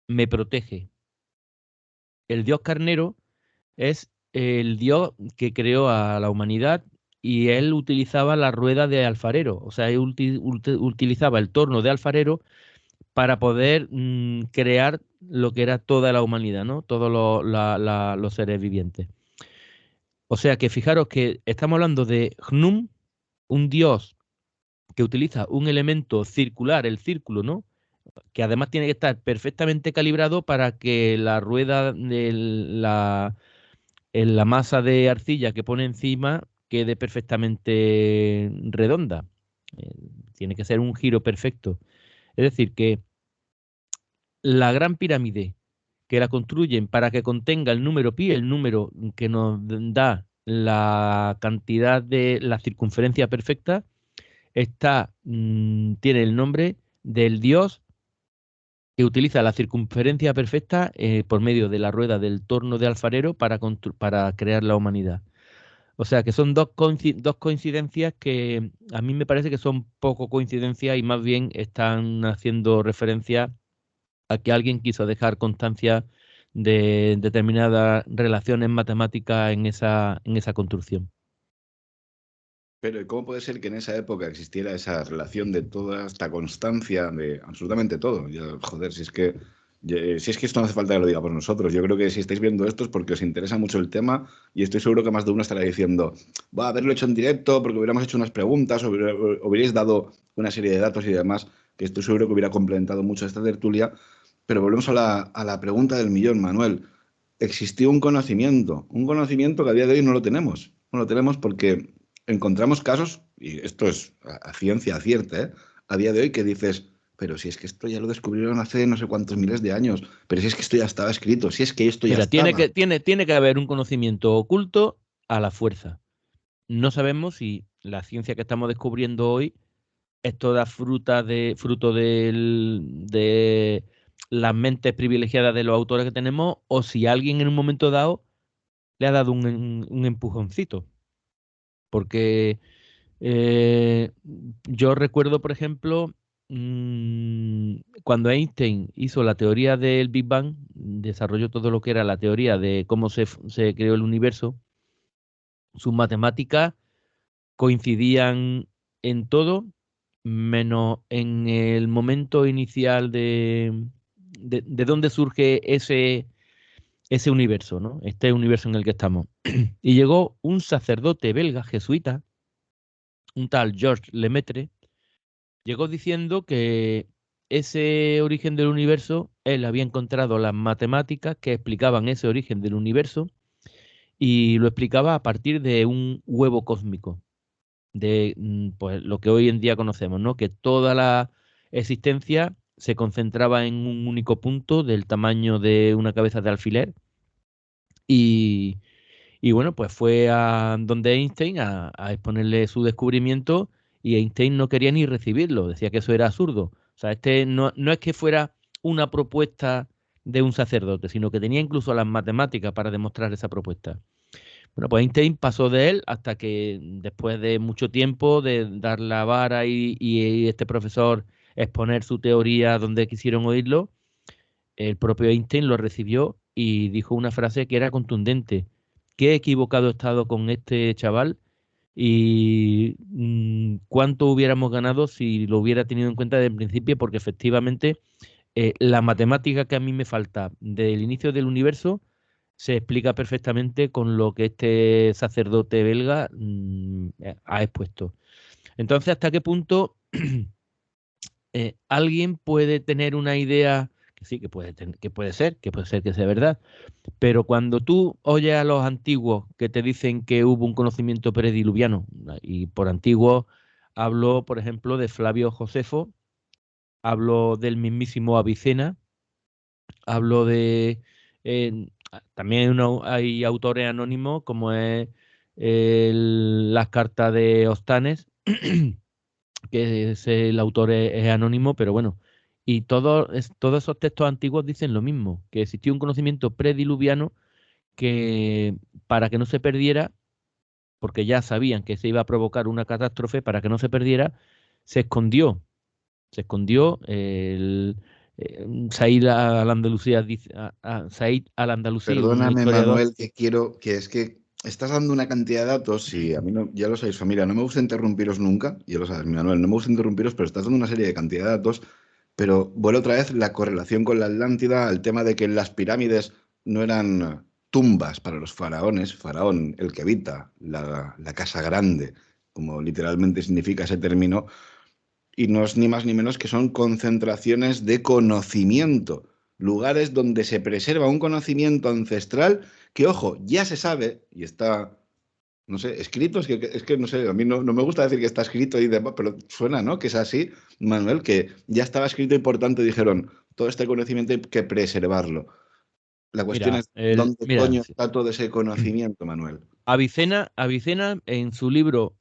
me protege. El dios carnero es el dios que creó a la humanidad y él utilizaba la rueda de alfarero, o sea, él utilizaba el torno de alfarero para poder crear lo que era toda la humanidad, ¿no? Todos los seres vivientes. O sea que fijaros que estamos hablando de Hnum, un dios que utiliza un elemento circular, el círculo, ¿no? Que además tiene que estar perfectamente calibrado para que la rueda de la masa de arcilla que pone encima quede perfectamente redonda. Eh, Tiene que ser un giro perfecto. Es decir, que la Gran Pirámide, que la construyen para que contenga el número pi, el número que nos da la cantidad de la circunferencia perfecta, tiene el nombre del dios que utiliza la circunferencia perfecta por medio de la rueda del torno de alfarero para crear la humanidad. O sea que son dos coincidencias que a mí me parece que son poco coincidencias y más bien están haciendo referencia a que alguien quiso dejar constancia de determinadas relaciones matemáticas en esa construcción. Pero ¿cómo puede ser que en esa época existiera esa relación de toda esta constancia de absolutamente todo? Joder, si es que esto no hace falta que lo digamos nosotros. Yo creo que si estáis viendo esto es porque os interesa mucho el tema y estoy seguro que más de uno estará diciendo, va a haberlo hecho en directo porque hubiéramos hecho unas preguntas o hubierais dado una serie de datos y demás, que estoy seguro que hubiera complementado mucho esta tertulia. Pero volvemos a la pregunta del millón, Manuel. Existió un conocimiento que a día de hoy no lo tenemos. No lo tenemos porque encontramos casos, y esto es a ciencia cierta, ¿eh? A día de hoy que dices, pero si es que esto ya lo descubrieron hace no sé cuántos miles de años, pero si es que esto ya estaba escrito, si es que esto ya Mira, estaba. tiene que haber un conocimiento oculto a la fuerza. No sabemos si la ciencia que estamos descubriendo hoy es toda fruto de las mentes privilegiadas de los autores que tenemos, o si alguien en un momento dado le ha dado un empujoncito. Porque eh, yo recuerdo, por ejemplo, cuando Einstein hizo la teoría del Big Bang, desarrolló todo lo que era la teoría de cómo se creó el universo, sus matemáticas coincidían en todo, menos en el momento inicial de dónde surge ese universo, ¿no? Este universo en el que estamos. Y llegó un sacerdote belga, jesuita, un tal Georges Lemaitre, llegó diciendo que ese origen del universo, él había encontrado las matemáticas que explicaban ese origen del universo y lo explicaba a partir de un huevo cósmico, de pues, lo que hoy en día conocemos, ¿no? Que toda la existencia se concentraba en un único punto del tamaño de una cabeza de alfiler y, y bueno, pues fue a donde Einstein a exponerle su descubrimiento y Einstein no quería ni recibirlo, decía que eso era absurdo. O sea, no es que fuera una propuesta de un sacerdote, sino que tenía incluso las matemáticas para demostrar esa propuesta. Bueno, pues Einstein pasó de él hasta que después de mucho tiempo de dar la vara y este profesor exponer su teoría donde quisieron oírlo, el propio Einstein lo recibió y dijo una frase que era contundente. Qué equivocado he estado con este chaval y cuánto hubiéramos ganado si lo hubiera tenido en cuenta desde el principio, porque efectivamente la matemática que a mí me falta del inicio del universo se explica perfectamente con lo que este sacerdote belga ha expuesto. Entonces, ¿hasta qué punto alguien puede tener una idea que sí, que puede ser que sea verdad? Pero cuando tú oyes a los antiguos que te dicen que hubo un conocimiento prediluviano, y por antiguo hablo, por ejemplo, de Flavio Josefo, hablo del mismísimo Avicena, hablo de... también hay autores anónimos como es las cartas de Ostanes, que es el autor es anónimo, pero bueno. Y todos esos textos antiguos dicen lo mismo, que existió un conocimiento prediluviano que para que no se perdiera, porque ya sabían que se iba a provocar una catástrofe, para que no se perdiera, se escondió. Se escondió Said al-Andalusí, Said al-Andalusí, un Perdóname, historiador. Manuel, que quiero, que es que estás dando una cantidad de datos y a mí no, ya lo sabéis, familia, no me gusta interrumpiros nunca, ya lo sabes, Manuel, no me gusta interrumpiros, pero estás dando una serie de cantidad de datos, pero vuelvo otra vez la correlación con la Atlántida, al tema de que las pirámides no eran tumbas para los faraones, faraón, el que habita la casa grande, como literalmente significa ese término, y no es ni más ni menos que son concentraciones de conocimiento, lugares donde se preserva un conocimiento ancestral que, ojo, ya se sabe y está, no sé, escrito, es que no sé, a mí no me gusta decir que está escrito y demás, pero suena, ¿no? Que es así, Manuel, que ya estaba escrito y por tanto dijeron, todo este conocimiento hay que preservarlo. La cuestión Mira, es, ¿dónde mira, coño está todo ese conocimiento, Manuel? Avicena en su libro,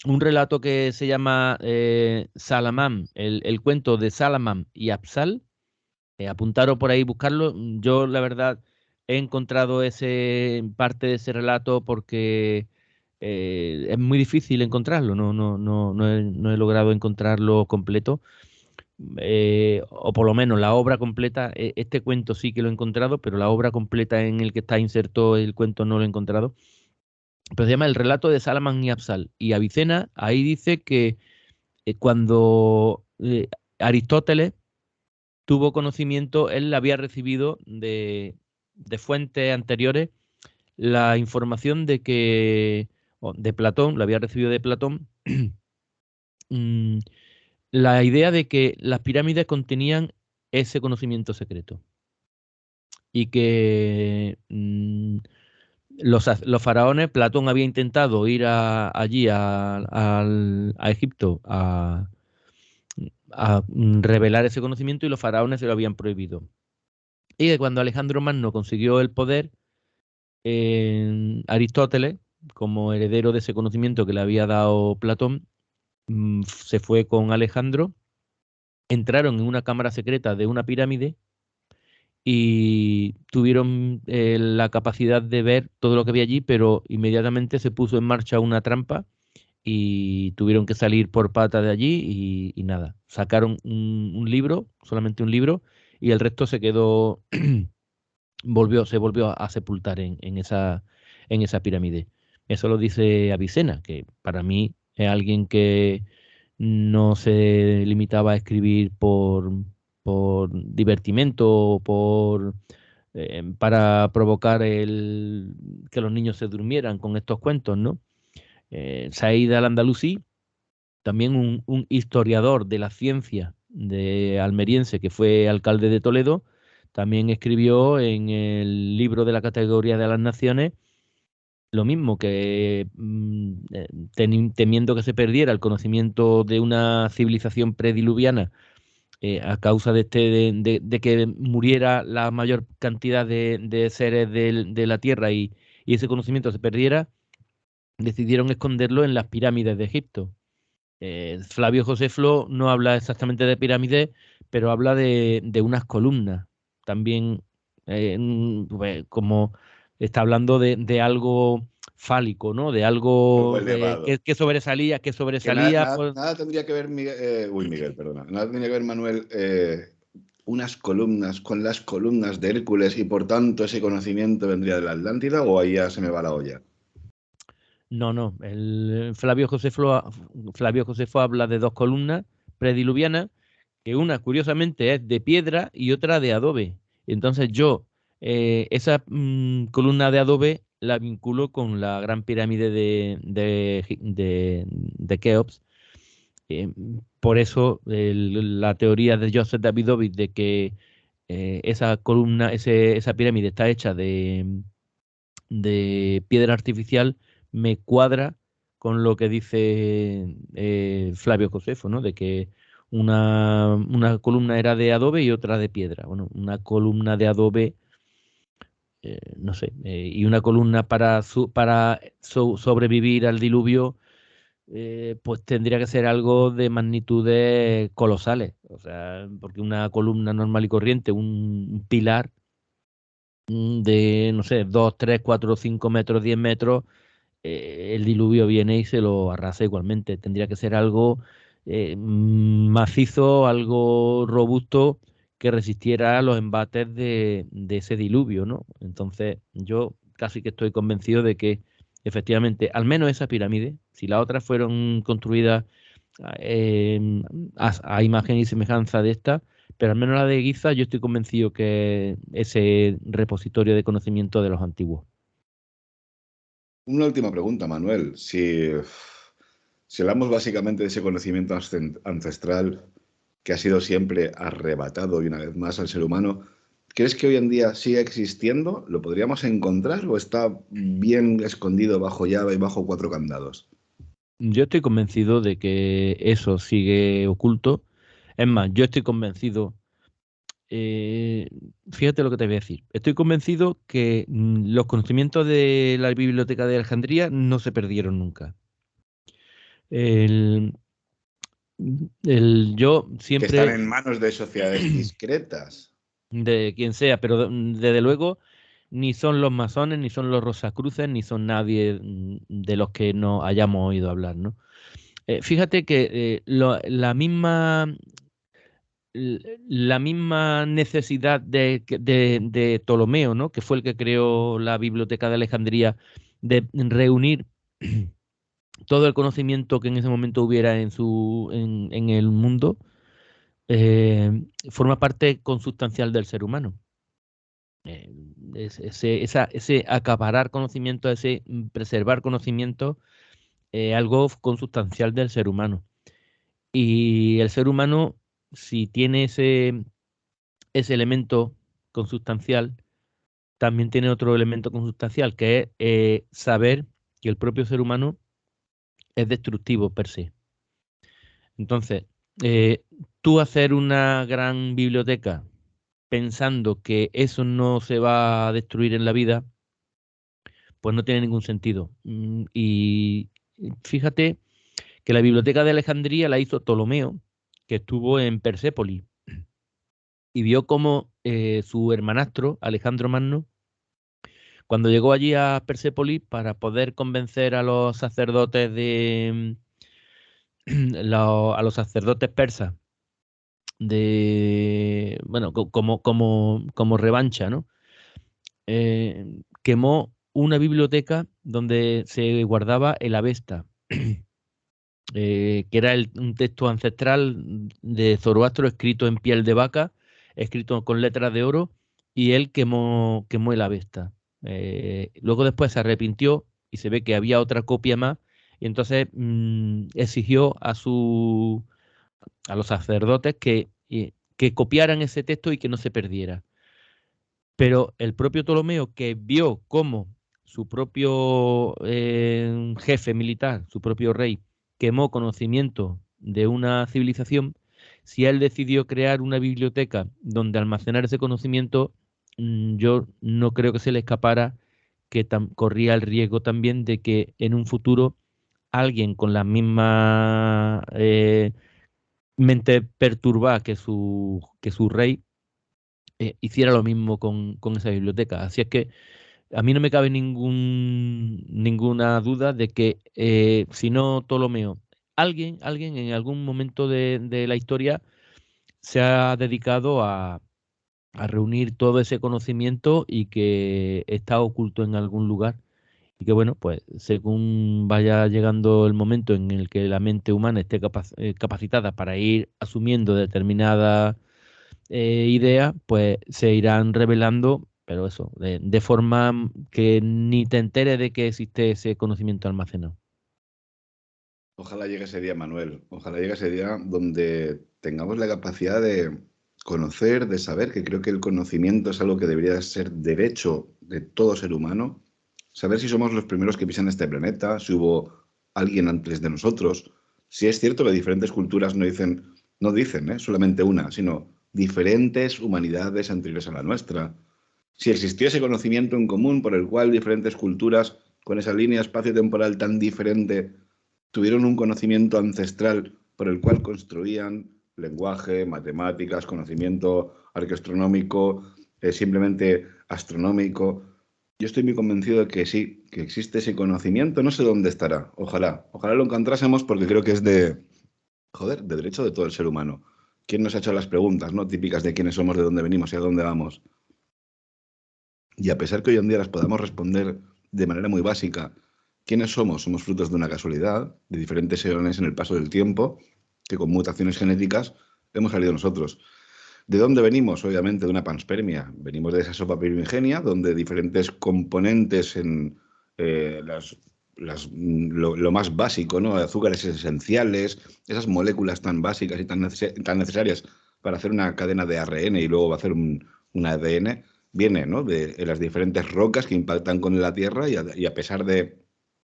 un relato que se llama Salamán, el cuento de Salamán y Absal, apuntaros por ahí, buscarlo. Yo, la verdad, he encontrado parte de ese relato porque es muy difícil encontrarlo, no he logrado encontrarlo completo, o por lo menos la obra completa. Este cuento sí que lo he encontrado, pero la obra completa en el que está inserto el cuento no lo he encontrado. Pero se llama El relato de Salamán y Absal. Y Avicena ahí dice que cuando Aristóteles tuvo conocimiento, él había recibido de fuentes anteriores la información de que, de Platón, la había recibido de Platón, mm, la idea de que las pirámides contenían ese conocimiento secreto y que los faraones, Platón había intentado ir allí a Egipto a revelar ese conocimiento y los faraones se lo habían prohibido. Y que cuando Alejandro Magno consiguió el poder, Aristóteles, como heredero de ese conocimiento que le había dado Platón, se fue con Alejandro, entraron en una cámara secreta de una pirámide y tuvieron la capacidad de ver todo lo que había allí, pero inmediatamente se puso en marcha una trampa y tuvieron que salir por pata de allí y nada, sacaron un libro, solamente un libro, y el resto se quedó, se volvió a sepultar en esa pirámide. Eso lo dice Avicena, que para mí es alguien que no se limitaba a escribir por divertimento o para provocar que los niños se durmieran con estos cuentos, ¿no? Said al-Andalusí, también un historiador de la ciencia de almeriense que fue alcalde de Toledo, también escribió en el libro de la categoría de las naciones lo mismo, que temiendo que se perdiera el conocimiento de una civilización prediluviana a causa de que muriera la mayor cantidad de seres de la Tierra y ese conocimiento se perdiera, decidieron esconderlo en las pirámides de Egipto. Flavio Josefo no habla exactamente de pirámides, pero habla de unas columnas. También, pues, como está hablando de algo fálico, ¿no? De Algo algo elevado. que Que nada, sobresalía. nada, nada tendría que ver Miguel, uy, Miguel, perdona. Nada tendría que ver, Manuel, unas columnas con las columnas de Hércules y por tanto ese conocimiento vendría de la Atlántida o ahí ya se me va la olla? No. Flavio Josefo habla de dos columnas prediluvianas, que una curiosamente es de piedra y otra de adobe. Entonces yo esa columna de adobe la vinculo con la gran pirámide de Keops. Eh, por eso la teoría de Joseph Davidovich de que esa columna, esa pirámide está hecha de piedra artificial me cuadra con lo que dice Flavio Josefo, ¿no? De que una columna era de adobe y otra de piedra. Bueno, una columna de adobe, no sé, y una columna para sobrevivir al diluvio, pues tendría que ser algo de magnitudes colosales. O sea, porque una columna normal y corriente, un pilar de, no sé, 2 3 4 5 metros, 10 metros, el diluvio viene y se lo arrasa igualmente. Tendría que ser algo macizo, algo robusto que resistiera a los embates de ese diluvio, ¿no? Entonces, yo casi que estoy convencido de que efectivamente, al menos esa pirámide, si las otras fueron construidas eh, a imagen y semejanza de esta, pero al menos la de Giza, yo estoy convencido que ese repositorio de conocimiento de los antiguos. Una última pregunta, Manuel. Si hablamos básicamente de ese conocimiento ancestral que ha sido siempre arrebatado y una vez más al ser humano, ¿crees que hoy en día sigue existiendo? ¿Lo podríamos encontrar o está bien escondido bajo llave y bajo 4 candados? Yo estoy convencido de que eso sigue oculto. Es más, yo estoy convencido, eh, fíjate lo que te voy a decir, estoy convencido que los conocimientos de la Biblioteca de Alejandría no se perdieron nunca. El, yo Que están siempre, en manos de sociedades discretas. de quien sea, pero desde luego ni son los masones, ni son los Rosacruces, ni son nadie de los que no hayamos oído hablar, ¿no? Fíjate que la misma necesidad de Ptolomeo, ¿no? Que fue el que creó la Biblioteca de Alejandría, de reunir todo el conocimiento que en ese momento hubiera en el mundo, forma parte consustancial del ser humano. Eh, ese acaparar conocimiento, ese preservar conocimiento, algo consustancial del ser humano. Y el ser humano, si tiene ese elemento consustancial, también tiene otro elemento consustancial, que es saber que el propio ser humano es destructivo per se. Entonces, eh, tú hacer una gran biblioteca pensando que eso no se va a destruir en la vida, pues no tiene ningún sentido. Y fíjate que la biblioteca de Alejandría la hizo Ptolomeo, que estuvo en Persépolis, y vio cómo su hermanastro, Alejandro Magno, cuando llegó allí a Persépolis para poder convencer a los sacerdotes a los sacerdotes persas bueno, como revancha, ¿no? Quemó una biblioteca donde se guardaba el Avesta, que era un texto ancestral de Zoroastro escrito en piel de vaca, escrito con letras de oro, y él quemó el Avesta. Luego después se arrepintió y se ve que había otra copia más, y entonces exigió a los sacerdotes que copiaran ese texto y que no se perdiera. Pero el propio Ptolomeo, que vio cómo su propio jefe militar, su propio rey, quemó conocimiento de una civilización, si él decidió crear una biblioteca donde almacenar ese conocimiento, yo no creo que se le escapara que corría el riesgo también de que en un futuro alguien con la misma mente perturbada que su rey hiciera lo mismo con esa biblioteca. Así es que a mí no me cabe ninguna duda de que si no Ptolomeo, alguien en algún momento de la historia se ha dedicado a reunir todo ese conocimiento y que está oculto en algún lugar. Y que bueno, pues según vaya llegando el momento en el que la mente humana esté capacitada para ir asumiendo determinadas ideas, pues se irán revelando, pero eso, de forma que ni te enteres de que existe ese conocimiento almacenado. Ojalá llegue ese día, Manuel. Ojalá llegue ese día donde tengamos la capacidad de conocer, de saber, que creo que el conocimiento es algo que debería ser derecho de todo ser humano. Saber si somos los primeros que pisan este planeta, si hubo alguien antes de nosotros. Si es cierto que diferentes culturas no dicen, solamente una, sino diferentes humanidades anteriores a la nuestra. Si existió ese conocimiento en común por el cual diferentes culturas, con esa línea espacio-temporal tan diferente, tuvieron un conocimiento ancestral por el cual construían lenguaje, matemáticas, conocimiento arqueoastronómico, simplemente astronómico. Yo estoy muy convencido de que sí, que existe ese conocimiento, no sé dónde estará, ojalá lo encontrásemos porque creo que es de derecho de todo el ser humano. ¿Quién nos ha hecho las preguntas, no típicas de quiénes somos, de dónde venimos y a dónde vamos? Y a pesar que hoy en día las podamos responder de manera muy básica, ¿quiénes somos? Somos frutos de una casualidad, de diferentes eones en el paso del tiempo, que con mutaciones genéticas hemos salido nosotros. ¿De dónde venimos? Obviamente de una panspermia. Venimos de esa sopa primigenia, donde diferentes componentes en lo más básico, ¿no? Azúcares esenciales, esas moléculas tan básicas y tan necesarias para hacer una cadena de ARN y luego hacer un ADN, viene, ¿no? De las diferentes rocas que impactan con la Tierra y a pesar de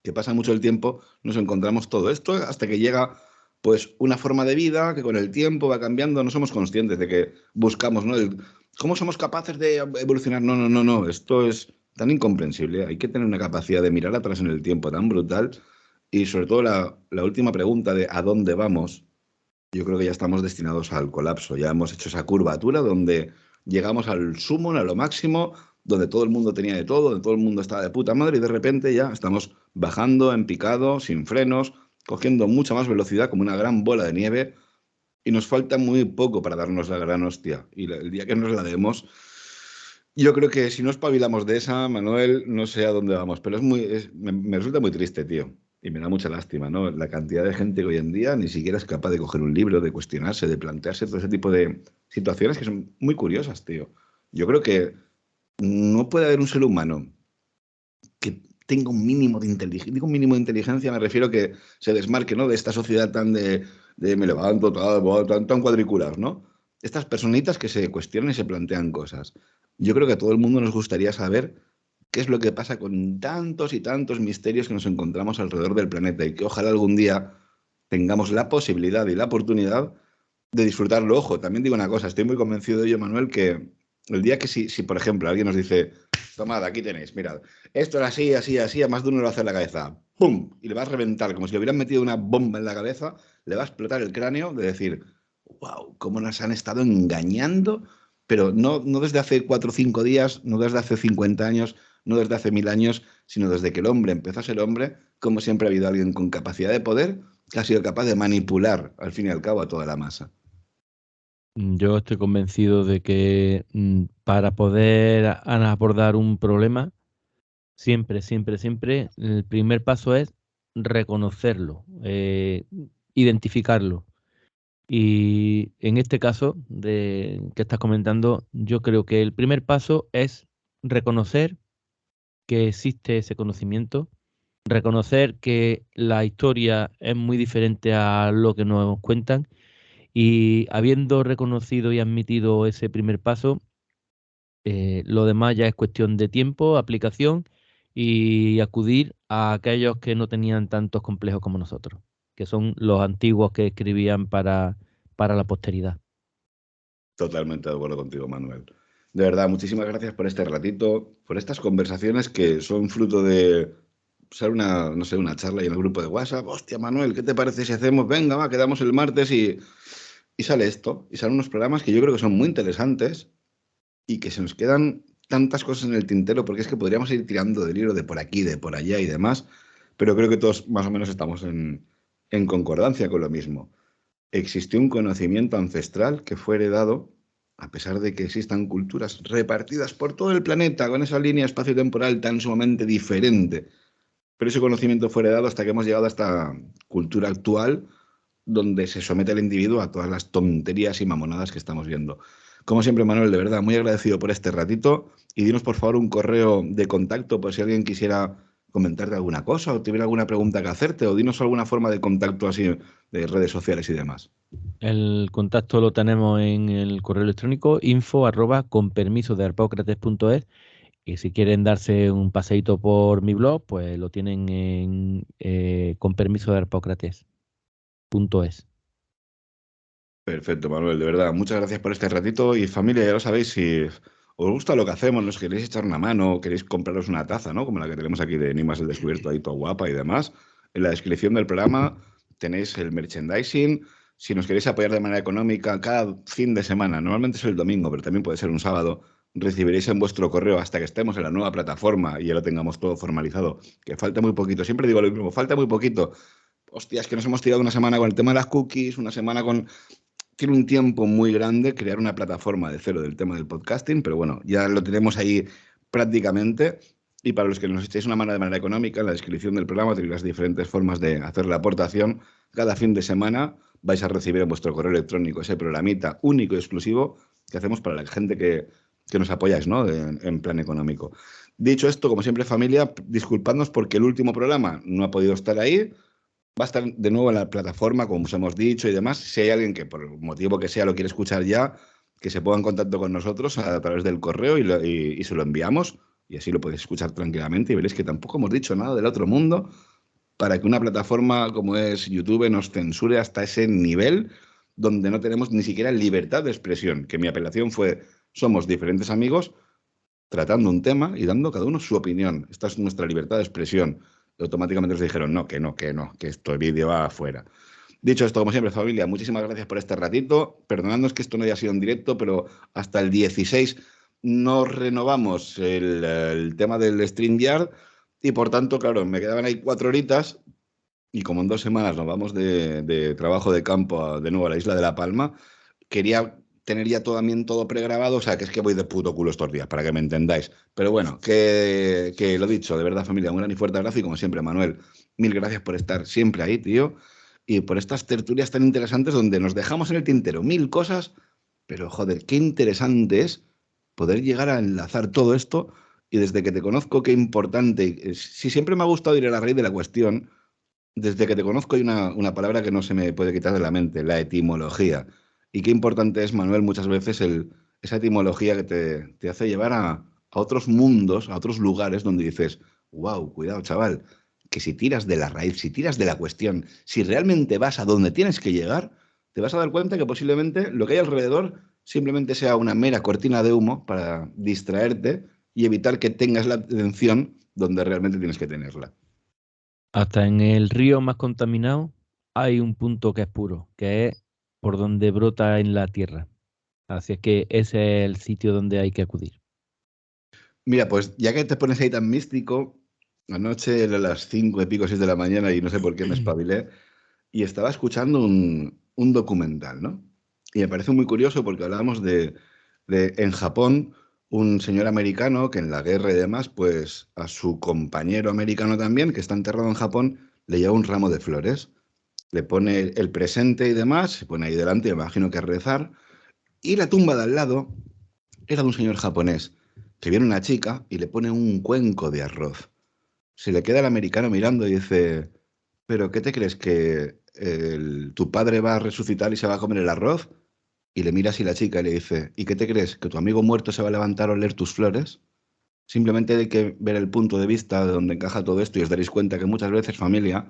que pasa mucho el tiempo, nos encontramos todo esto hasta que llega pues una forma de vida que con el tiempo va cambiando, no somos conscientes de que buscamos, ¿no? ¿Cómo somos capaces de evolucionar? No, no, no, no, esto es tan incomprensible, hay que tener una capacidad de mirar atrás en el tiempo tan brutal y sobre todo la última pregunta de ¿a dónde vamos? Yo creo que ya estamos destinados al colapso. Ya hemos hecho esa curvatura donde llegamos al sumo, a lo máximo, donde todo el mundo tenía de todo, donde todo el mundo estaba de puta madre y de repente ya estamos bajando en picado, sin frenos, cogiendo mucha más velocidad como una gran bola de nieve y nos falta muy poco para darnos la gran hostia. Y el día que nos la demos, yo creo que si no espabilamos de esa, Manuel, no sé a dónde vamos, pero me resulta muy triste, tío. Y me da mucha lástima, ¿no? La cantidad de gente que hoy en día ni siquiera es capaz de coger un libro, de cuestionarse, de plantearse todo ese tipo de situaciones que son muy curiosas, tío. Yo creo que no puede haber un ser humano que tenga un mínimo de inteligencia. Digo un mínimo de inteligencia, me refiero a que se desmarque, ¿no? De esta sociedad tan de me levanto, tan cuadricular, ¿no? Estas personitas que se cuestionan y se plantean cosas. Yo creo que a todo el mundo nos gustaría saber qué es lo que pasa con tantos y tantos misterios que nos encontramos alrededor del planeta y que ojalá algún día tengamos la posibilidad y la oportunidad de disfrutarlo. Ojo, también digo una cosa, estoy muy convencido de ello, Manuel, que el día que si por ejemplo, alguien nos dice, tomad, aquí tenéis, mirad, esto es así, así, así, a más de uno le va a hacer la cabeza, ¡pum! Y le va a reventar, como si le hubieran metido una bomba en la cabeza, le va a explotar el cráneo de decir, wow, cómo nos han estado engañando, pero no desde hace 4 o 5 días, no desde hace 50 años, no desde hace 1000 años, sino desde que el hombre empezó a ser hombre, como siempre ha habido alguien con capacidad de poder que ha sido capaz de manipular, al fin y al cabo, a toda la masa. Yo estoy convencido de que para poder abordar un problema, siempre, siempre, siempre, el primer paso es reconocerlo, identificarlo. Y en este caso que estás comentando, yo creo que el primer paso es reconocer que existe ese conocimiento, reconocer que la historia es muy diferente a lo que nos cuentan y habiendo reconocido y admitido ese primer paso, lo demás ya es cuestión de tiempo, aplicación y acudir a aquellos que no tenían tantos complejos como nosotros, que son los antiguos que escribían para la posteridad. Totalmente de acuerdo contigo, Manuel. De verdad, muchísimas gracias por este ratito, por estas conversaciones que son fruto de ser una, no sé, una charla y en el grupo de WhatsApp. Hostia, Manuel, ¿qué te parece si hacemos? Venga, va, quedamos el martes y sale esto. Y salen unos programas que yo creo que son muy interesantes y que se nos quedan tantas cosas en el tintero porque es que podríamos ir tirando del hilo de por aquí, de por allá y demás, pero creo que todos más o menos estamos en concordancia con lo mismo. existió un conocimiento ancestral que fue heredado, a pesar de que existan culturas repartidas por todo el planeta con esa línea espacio-temporal tan sumamente diferente. Pero ese conocimiento fue heredado hasta que hemos llegado a esta cultura actual, donde se somete al individuo a todas las tonterías y mamonadas que estamos viendo. Como siempre, Manuel, de verdad, muy agradecido por este ratito. Y dinos, por favor, un correo de contacto por si alguien quisiera comentarte alguna cosa o tuviera alguna pregunta que hacerte, o dinos alguna forma de contacto así de redes sociales y demás. El contacto lo tenemos en el correo electrónico info@conpermisodearpócrates.es, y si quieren darse un paseíto por mi blog, pues lo tienen en conpermisodearpócrates.es. Perfecto, Manuel, de verdad, muchas gracias por este ratito. Y familia, ya lo sabéis, si os gusta lo que hacemos, nos queréis echar una mano, queréis compraros una taza, ¿no? Como la que tenemos aquí de Nimas el Descubierto, ahí toda guapa y demás. En la descripción del programa tenéis el merchandising. Si nos queréis apoyar de manera económica, cada fin de semana, normalmente es el domingo, pero también puede ser un sábado, recibiréis en vuestro correo hasta que estemos en la nueva plataforma y ya lo tengamos todo formalizado, que falta muy poquito. Siempre digo lo mismo, falta muy poquito. Hostia, es que nos hemos tirado una semana con el tema de las cookies, una semana con tiene un tiempo muy grande crear una plataforma de cero del tema del podcasting, pero bueno, ya lo tenemos ahí prácticamente. Y para los que nos echéis una mano de manera económica, en la descripción del programa tenéis las diferentes formas de hacer la aportación. Cada fin de semana vais a recibir en vuestro correo electrónico ese programita único y exclusivo que hacemos para la gente que nos apoyáis, ¿no? En plan económico. Dicho esto, como siempre, familia, disculpadnos porque el último programa no ha podido estar ahí. Va a estar de nuevo en la plataforma, como os hemos dicho y demás. Si hay alguien que por el motivo que sea lo quiere escuchar ya, que se ponga en contacto con nosotros a través del correo y se lo enviamos. Y así lo podéis escuchar tranquilamente y veréis que tampoco hemos dicho nada del otro mundo para que una plataforma como es YouTube nos censure hasta ese nivel donde no tenemos ni siquiera libertad de expresión. Que mi apelación fue, somos diferentes amigos tratando un tema y dando cada uno su opinión. Esta es nuestra libertad de expresión. Y automáticamente nos dijeron, no, que este vídeo va afuera. Dicho esto, como siempre, familia, muchísimas gracias por este ratito. Perdonadnos que esto no haya sido en directo, pero hasta el 16 no renovamos el tema del StreamYard y por tanto, claro, me quedaban ahí 4 horitas y como en 2 semanas nos vamos de trabajo de campo de nuevo a la isla de La Palma, quería tener ya también todo pregrabado, o sea, que es que voy de puto culo estos días, para que me entendáis. Pero bueno, que lo dicho, de verdad, familia, un gran y fuerte abrazo y como siempre, Manuel, mil gracias por estar siempre ahí, tío, y por estas tertulias tan interesantes donde nos dejamos en el tintero 1000 cosas, pero joder, qué interesante es poder llegar a enlazar todo esto y desde que te conozco, qué importante, si siempre me ha gustado ir a la raíz de la cuestión, desde que te conozco hay una palabra que no se me puede quitar de la mente, la etimología. Y qué importante es, Manuel, muchas veces esa etimología que te hace llevar a otros mundos, a otros lugares donde dices, wow, cuidado, chaval, que si tiras de la raíz, si tiras de la cuestión, si realmente vas a donde tienes que llegar, te vas a dar cuenta que posiblemente lo que hay alrededor simplemente sea una mera cortina de humo para distraerte y evitar que tengas la atención donde realmente tienes que tenerla. Hasta en el río más contaminado hay un punto que es puro, que es por donde brota en la tierra. Así es que ese es el sitio donde hay que acudir. Mira, pues ya que te pones ahí tan místico, anoche a las 5 y pico, 6 de la mañana, y no sé por qué me espabilé, y estaba escuchando un documental, ¿no? Y me parece muy curioso porque hablábamos de en Japón, un señor americano que en la guerra y demás, pues a su compañero americano también, que está enterrado en Japón, le lleva un ramo de flores, le pone el presente y demás, se pone ahí delante, me imagino que a rezar, y la tumba de al lado era de un señor japonés que viene una chica y le pone un cuenco de arroz. Se le queda el americano mirando y dice, ¿pero qué te crees que tu padre va a resucitar y se va a comer el arroz? Y le mira así la chica y le dice, ¿y qué te crees? ¿Que tu amigo muerto se va a levantar a oler tus flores? Simplemente hay que ver el punto de vista de donde encaja todo esto y os daréis cuenta que muchas veces, familia,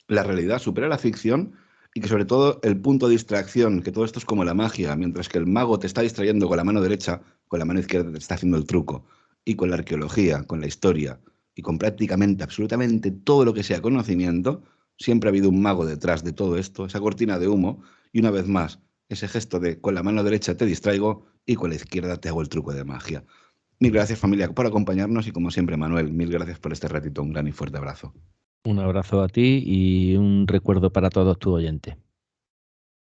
la realidad supera la ficción y que sobre todo el punto de distracción, que todo esto es como la magia, mientras que el mago te está distrayendo con la mano derecha, con la mano izquierda te está haciendo el truco. Y con la arqueología, con la historia y con prácticamente absolutamente todo lo que sea conocimiento, siempre ha habido un mago detrás de todo esto, esa cortina de humo, y una vez más, ese gesto de con la mano derecha te distraigo y con la izquierda te hago el truco de magia. Mil gracias familia por acompañarnos y como siempre Manuel, mil gracias por este ratito, un gran y fuerte abrazo. Un abrazo a ti y un recuerdo para todos tus oyentes.